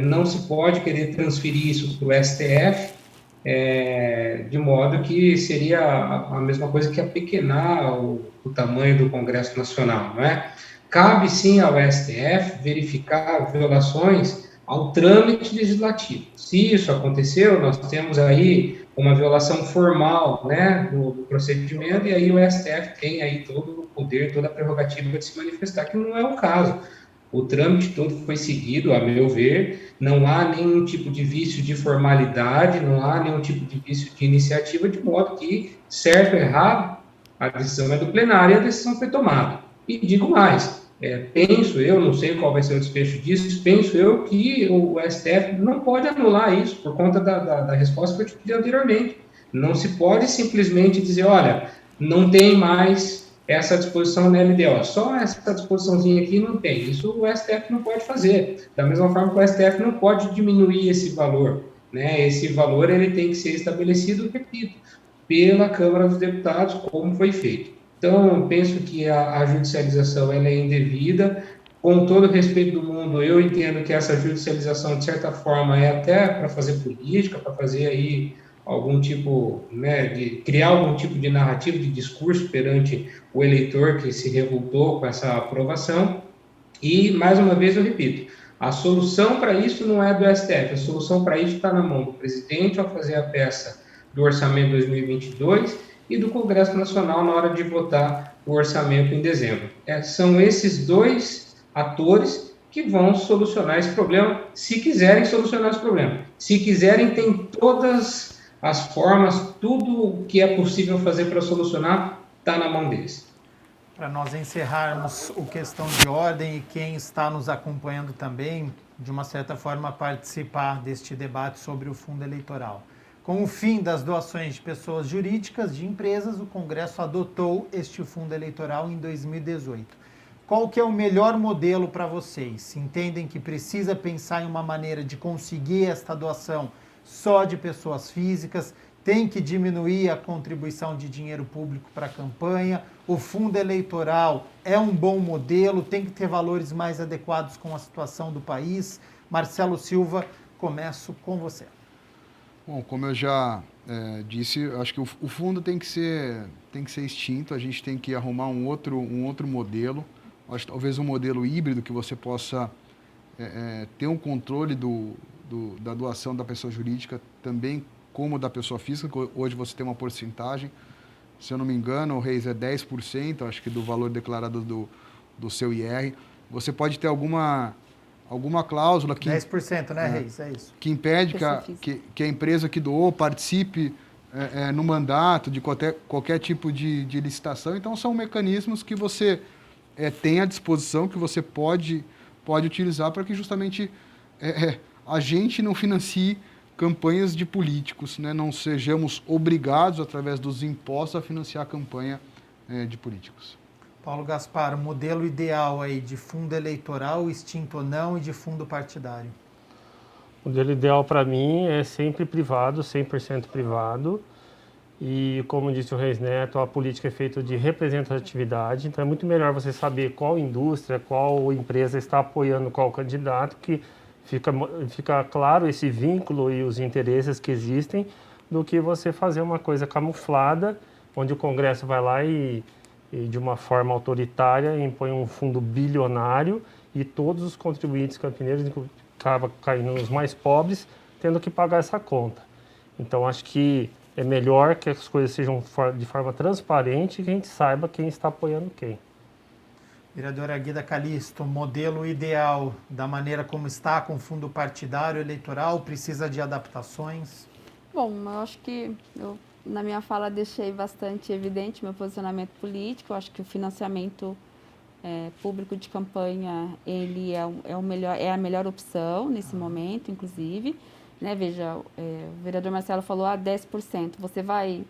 Não se pode querer transferir isso para o STF, de modo que seria a mesma coisa que apequenar o tamanho do Congresso Nacional, não é? Cabe sim ao STF verificar violações ao trâmite legislativo. Se isso aconteceu, nós temos aí uma violação formal, né, do procedimento, e aí o STF tem aí todo o poder, toda a prerrogativa de se manifestar, que não é o caso. O trâmite todo foi seguido, a meu ver, não há nenhum tipo de vício de formalidade, não há nenhum tipo de vício de iniciativa, de modo que, certo ou errado, a decisão é do plenário e a decisão foi tomada. E digo mais, penso eu, não sei qual vai ser o desfecho disso, penso eu que o STF não pode anular isso por conta da resposta que eu te pedi anteriormente. Não se pode simplesmente dizer, olha, não tem mais essa disposição na LDO, só essa disposiçãozinha aqui não tem. Isso o STF não pode fazer. Da mesma forma que o STF não pode diminuir esse valor, né? Esse valor ele tem que ser estabelecido, repito, pela Câmara dos Deputados, como foi feito. Então, eu penso que a judicialização ela é indevida. Com todo o respeito do mundo, eu entendo que essa judicialização, de certa forma, é até para fazer política, para fazer aí algum tipo, né, de criar algum tipo de narrativa, de discurso perante o eleitor que se revoltou com essa aprovação. E, mais uma vez, eu repito, a solução para isso não é do STF, a solução para isso está na mão do presidente ao fazer a peça do orçamento 2022 e do Congresso Nacional na hora de votar o orçamento em dezembro. São esses dois atores que vão solucionar esse problema, se quiserem solucionar esse problema. Se quiserem, tem todas as formas, tudo o que é possível fazer para solucionar, está na mão deles. Para nós encerrarmos o Questão de Ordem e quem está nos acompanhando também, de uma certa forma, participar deste debate sobre o fundo eleitoral. Com o fim das doações de pessoas jurídicas de empresas, o Congresso adotou este fundo eleitoral em 2018. Qual que é o melhor modelo para vocês? Entendem que precisa pensar em uma maneira de conseguir esta doação só de pessoas físicas? Tem que diminuir a contribuição de dinheiro público para a campanha? O fundo eleitoral é um bom modelo? Tem que ter valores mais adequados com a situação do país? Marcelo Silva, começo com você. Bom, como eu já disse, acho que o fundo tem que ser extinto, a gente tem que arrumar um outro modelo, acho que talvez um modelo híbrido que você possa ter um controle da doação da pessoa jurídica também como da pessoa física, hoje você tem uma porcentagem, se eu não me engano, o Reis é 10%, acho que do valor declarado do seu IR, você pode ter alguma cláusula que... 10%, né, Reis? É isso. Que impede que a empresa que doou participe no mandato de qualquer tipo de licitação. Então, são mecanismos que você tem à disposição, que você pode utilizar para que justamente a gente não financie campanhas de políticos, né? Não sejamos obrigados, através dos impostos, a financiar a campanha de políticos. Paulo Gaspar, o modelo ideal aí de fundo eleitoral, extinto ou não, e de fundo partidário? O modelo ideal para mim é sempre privado, 100% privado. E, como disse o Reis Neto, a política é feita de representatividade. Então, é muito melhor você saber qual indústria, qual empresa está apoiando qual candidato, que Fica claro esse vínculo e os interesses que existem do que você fazer uma coisa camuflada, onde o Congresso vai lá e de uma forma autoritária impõe um fundo bilionário e todos os contribuintes campineiros, acaba caindo nos mais pobres, tendo que pagar essa conta. Então, acho que é melhor que as coisas sejam de forma transparente e que a gente saiba quem está apoiando quem. Vereadora Guida Calixto, modelo ideal da maneira como está com o fundo partidário eleitoral, precisa de adaptações? Bom, eu acho que na minha fala deixei bastante evidente meu posicionamento político. Eu acho que o financiamento público de campanha ele é a melhor opção nesse momento, inclusive. Né? Veja, o vereador Marcelo falou 10%. Você vai...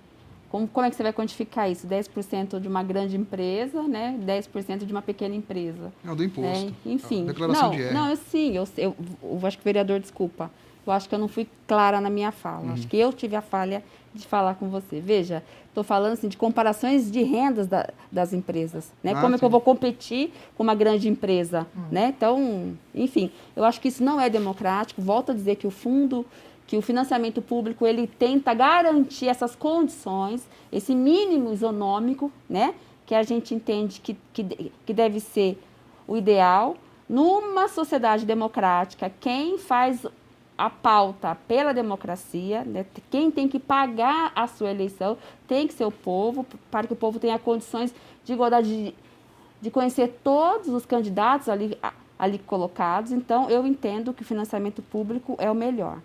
Como é que você vai quantificar isso? 10% de uma grande empresa, né? 10% de uma pequena empresa. Não, do imposto. Enfim. Declaração de R. Não, eu acho que o vereador, desculpa. Eu acho que eu não fui clara na minha fala. Acho que eu tive a falha de falar com você. Veja, estou falando assim, de comparações de rendas das empresas. Né? Como é que eu vou competir com uma grande empresa? Né? Então, enfim, eu acho que isso não é democrático. Volto a dizer que o financiamento público, ele tenta garantir essas condições, esse mínimo isonômico, né, que a gente entende que deve ser o ideal. Numa sociedade democrática, quem faz a pauta pela democracia, né, quem tem que pagar a sua eleição tem que ser o povo, para que o povo tenha condições de igualdade, de conhecer todos os candidatos ali colocados. Então, eu entendo que o financiamento público é o melhor.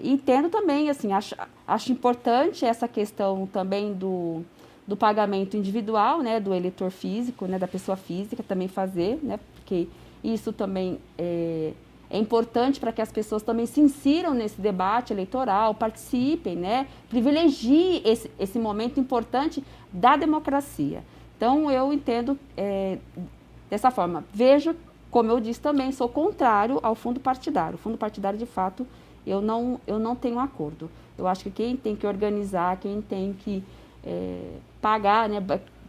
Entendo também, assim, acho importante essa questão também do pagamento individual, né, do eleitor físico, né, da pessoa física também fazer, né, porque isso também é importante para que as pessoas também se insiram nesse debate eleitoral, participem, né, privilegiem esse momento importante da democracia. Então, eu entendo dessa forma. Vejo, como eu disse também, sou contrário ao fundo partidário. O fundo partidário, de fato, eu não tenho acordo. Eu acho que quem tem que organizar, quem tem que pagar, né,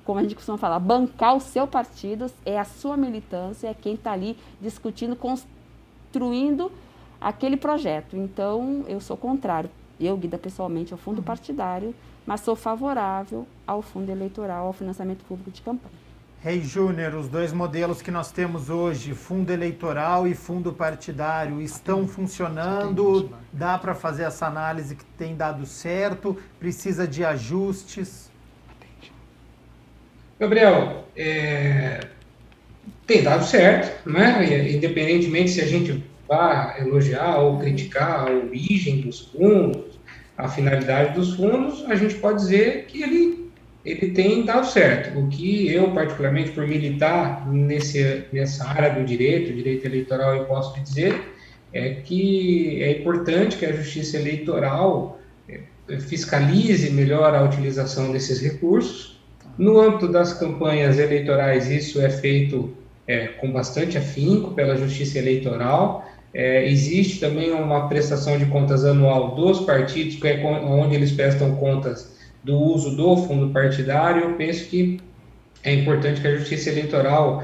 como a gente costuma falar, bancar o seu partido, é a sua militância, é quem está ali discutindo, construindo aquele projeto. Então, eu sou contrário, eu, Guida, pessoalmente, ao fundo partidário, mas sou favorável ao fundo eleitoral, ao financiamento público de campanha. Reis Júnior, os dois modelos que nós temos hoje, fundo eleitoral e fundo partidário, estão funcionando? Dá para fazer essa análise que tem dado certo? Precisa de ajustes? Gabriel, tem dado certo, né? Independentemente se a gente vai elogiar ou criticar a origem dos fundos, a finalidade dos fundos, a gente pode dizer que ele tem dado certo. O que eu, particularmente, por militar nessa área do direito eleitoral, eu posso dizer é que é importante que a Justiça Eleitoral fiscalize melhor a utilização desses recursos. No âmbito das campanhas eleitorais, isso é feito com bastante afinco pela Justiça Eleitoral. Existe também uma prestação de contas anual dos partidos, que é onde eles prestam contas do uso do fundo partidário. Eu penso que é importante que a Justiça Eleitoral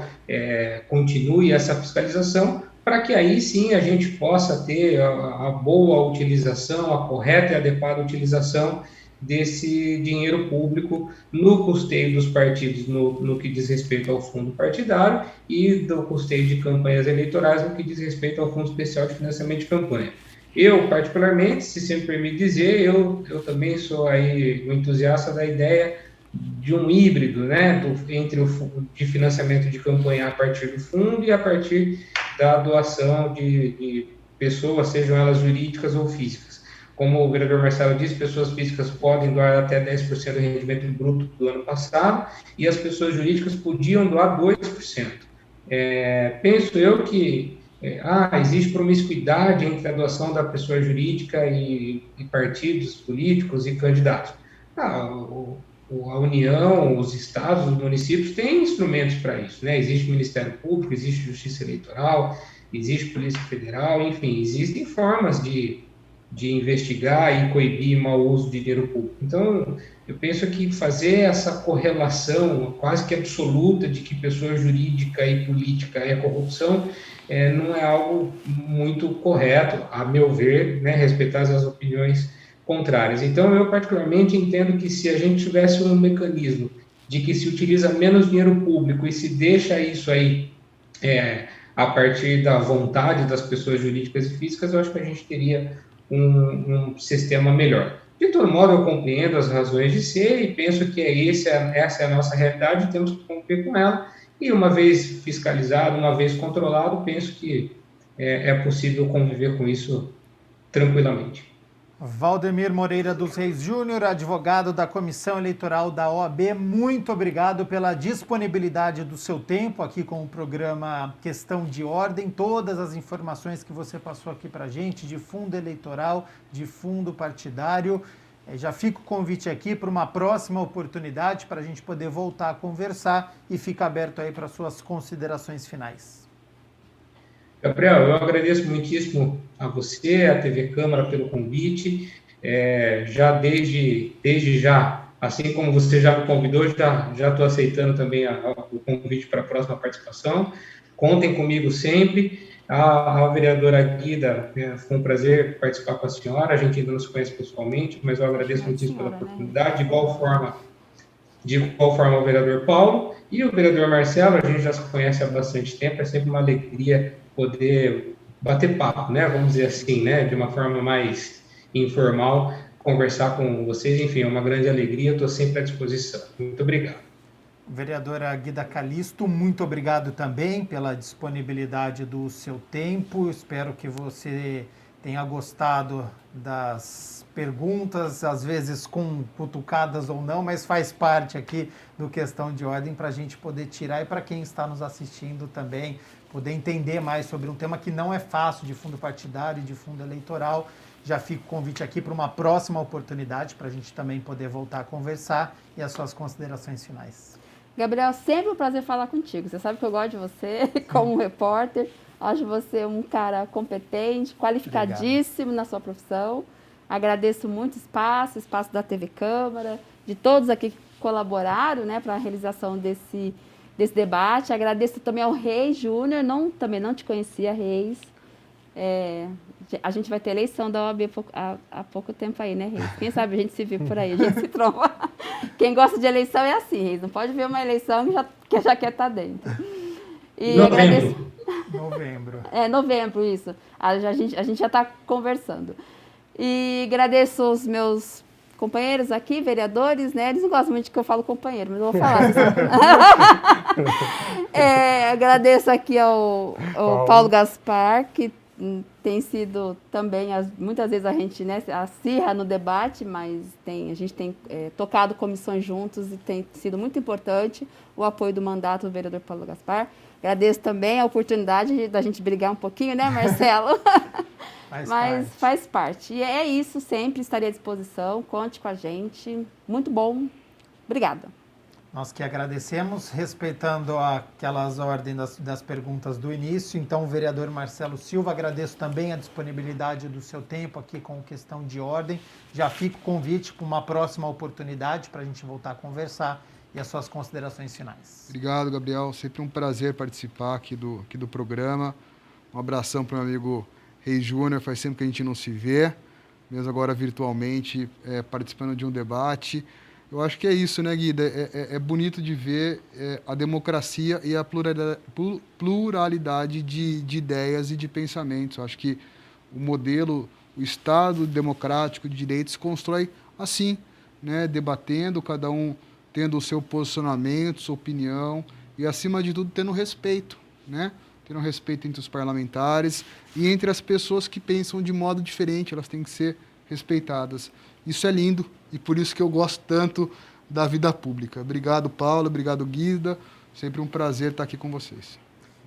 continue essa fiscalização, para que aí sim a gente possa ter a boa utilização, a correta e adequada utilização desse dinheiro público no custeio dos partidos, no que diz respeito ao fundo partidário, e do custeio de campanhas eleitorais no que diz respeito ao Fundo Especial de Financiamento de Campanha. Eu, particularmente, se sempre permite dizer, eu também sou aí um entusiasta da ideia de um híbrido, né, entre o fundo de financiamento de campanha a partir do fundo e a partir da doação de pessoas, sejam elas jurídicas ou físicas. Como o vereador Marcelo disse, pessoas físicas podem doar até 10% do rendimento bruto do ano passado e as pessoas jurídicas podiam doar 2%. Penso eu que existe promiscuidade entre a doação da pessoa jurídica e partidos políticos e candidatos. A União, os estados, os municípios têm instrumentos para isso, né? Existe o Ministério Público, existe Justiça Eleitoral, existe Polícia Federal, enfim, existem formas de de investigar e coibir mau uso de dinheiro público. Então, eu penso que fazer essa correlação quase que absoluta de que pessoa jurídica e política é corrupção não é algo muito correto, a meu ver, né, respeitar as opiniões contrárias. Então, eu particularmente entendo que se a gente tivesse um mecanismo de que se utiliza menos dinheiro público e se deixa isso aí a partir da vontade das pessoas jurídicas e físicas, eu acho que a gente teria um sistema melhor. De todo modo, eu compreendo as razões de ser e penso que essa é a nossa realidade e temos que cumprir com ela. E uma vez fiscalizado, uma vez controlado, penso que é possível conviver com isso tranquilamente. Valdemir Moreira dos Reis Júnior, advogado da Comissão Eleitoral da OAB, muito obrigado pela disponibilidade do seu tempo aqui com o programa Questão de Ordem, todas as informações que você passou aqui para a gente, de fundo eleitoral, de fundo partidário. Já fica o convite aqui para uma próxima oportunidade para a gente poder voltar a conversar e fica aberto aí para suas considerações finais. Gabriel, eu agradeço muitíssimo a você, a TV Câmara, pelo convite. Já desde já, assim como você já me convidou, já estou aceitando também o convite para a próxima participação. Contem comigo sempre. A vereadora Guida, foi um prazer participar com a senhora. A gente ainda não se conhece pessoalmente, mas eu agradeço muitíssimo pela oportunidade. De igual forma o vereador Paulo e o vereador Marcelo, a gente já se conhece há bastante tempo, é sempre uma alegria poder bater papo, né, vamos dizer assim, né, de uma forma mais informal, conversar com vocês, enfim, é uma grande alegria, estou sempre à disposição. Muito obrigado. Vereadora Guida Calisto, muito obrigado também pela disponibilidade do seu tempo, espero que você tenha gostado das perguntas, às vezes com cutucadas ou não, mas faz parte aqui do Questão de Ordem para a gente poder tirar e para quem está nos assistindo também poder entender mais sobre um tema que não é fácil, de fundo partidário e de fundo eleitoral. Já fica o convite aqui para uma próxima oportunidade para a gente também poder voltar a conversar e as suas considerações finais. Gabriel, sempre um prazer falar contigo. Você sabe que eu gosto de você como repórter. Acho você um cara competente, qualificadíssimo na sua profissão. Agradeço muito o espaço da TV Câmara, de todos aqui que colaboraram, né, para a realização desse debate. Agradeço também ao Reis Júnior, também não te conhecia, Reis. A gente vai ter eleição da OAB há pouco tempo aí, né, Reis? Quem sabe a gente se vê por aí, a gente se tromba. Quem gosta de eleição é assim, Reis. Não pode ver uma eleição que já quer estar dentro. E Novembro. Novembro, isso. A gente já está conversando. E agradeço os meus companheiros aqui, vereadores, né? Eles não gostam muito que eu falo companheiro, mas eu vou falar. Agradeço aqui ao Paulo Gaspar, que tem sido também, muitas vezes a gente, né, acirra no debate, mas a gente tem tocado comissões juntos e tem sido muito importante o apoio do mandato do vereador Paulo Gaspar. Agradeço também a oportunidade da gente brigar um pouquinho, né, Marcelo? Mas faz parte. E é isso, sempre estarei à disposição, conte com a gente. Muito bom. Obrigada. Nós que agradecemos, respeitando aquelas ordens das perguntas do início. Então, o vereador Marcelo Silva, agradeço também a disponibilidade do seu tempo aqui com Questão de Ordem. Já fica o convite para uma próxima oportunidade para a gente voltar a conversar e as suas considerações finais. Obrigado, Gabriel. Sempre um prazer participar aqui do programa. Um abração para o meu amigo Reis Júnior, faz tempo que a gente não se vê, mesmo agora virtualmente, participando de um debate. Eu acho que é isso, né, Guida? É bonito de ver a democracia e a pluralidade de ideias e de pensamentos. Eu acho que o modelo, o Estado democrático de direito se constrói assim, né, debatendo, cada um tendo o seu posicionamento, sua opinião e, acima de tudo, tendo respeito, né? Tendo respeito entre os parlamentares e entre as pessoas que pensam de modo diferente, elas têm que ser respeitadas. Isso é lindo e por isso que eu gosto tanto da vida pública. Obrigado, Paulo, obrigado, Guida, sempre um prazer estar aqui com vocês.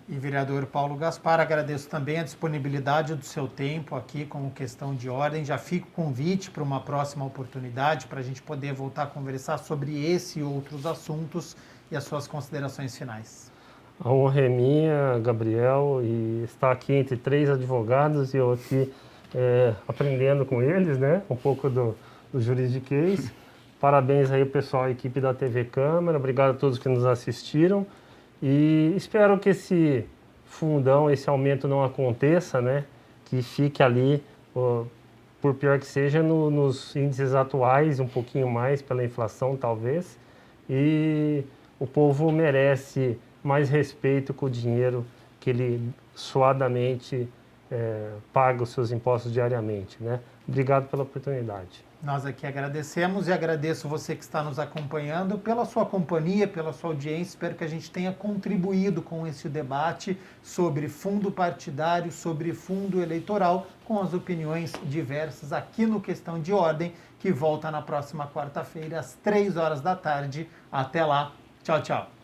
E vereador Paulo Gaspar, agradeço também a disponibilidade do seu tempo aqui com Questão de Ordem. Já fica o convite para uma próxima oportunidade para a gente poder voltar a conversar sobre esse e outros assuntos e as suas considerações finais. A honra é minha, Gabriel, e estar aqui entre 3 advogados e eu aqui aprendendo com eles, né? Um pouco do juridiquês. Parabéns aí, pessoal, a equipe da TV Câmara. Obrigado a todos que nos assistiram. E espero que esse fundão, esse aumento não aconteça, né? Que fique ali, por pior que seja, nos índices atuais, um pouquinho mais pela inflação, talvez. E o povo merece mais respeito com o dinheiro que ele suadamente paga os seus impostos diariamente, né? Obrigado pela oportunidade. Nós aqui agradecemos e agradeço você que está nos acompanhando pela sua companhia, pela sua audiência. Espero que a gente tenha contribuído com esse debate sobre fundo partidário, sobre fundo eleitoral, com as opiniões diversas aqui no Questão de Ordem, que volta na próxima quarta-feira, às 3 horas da tarde. Até lá. Tchau, tchau.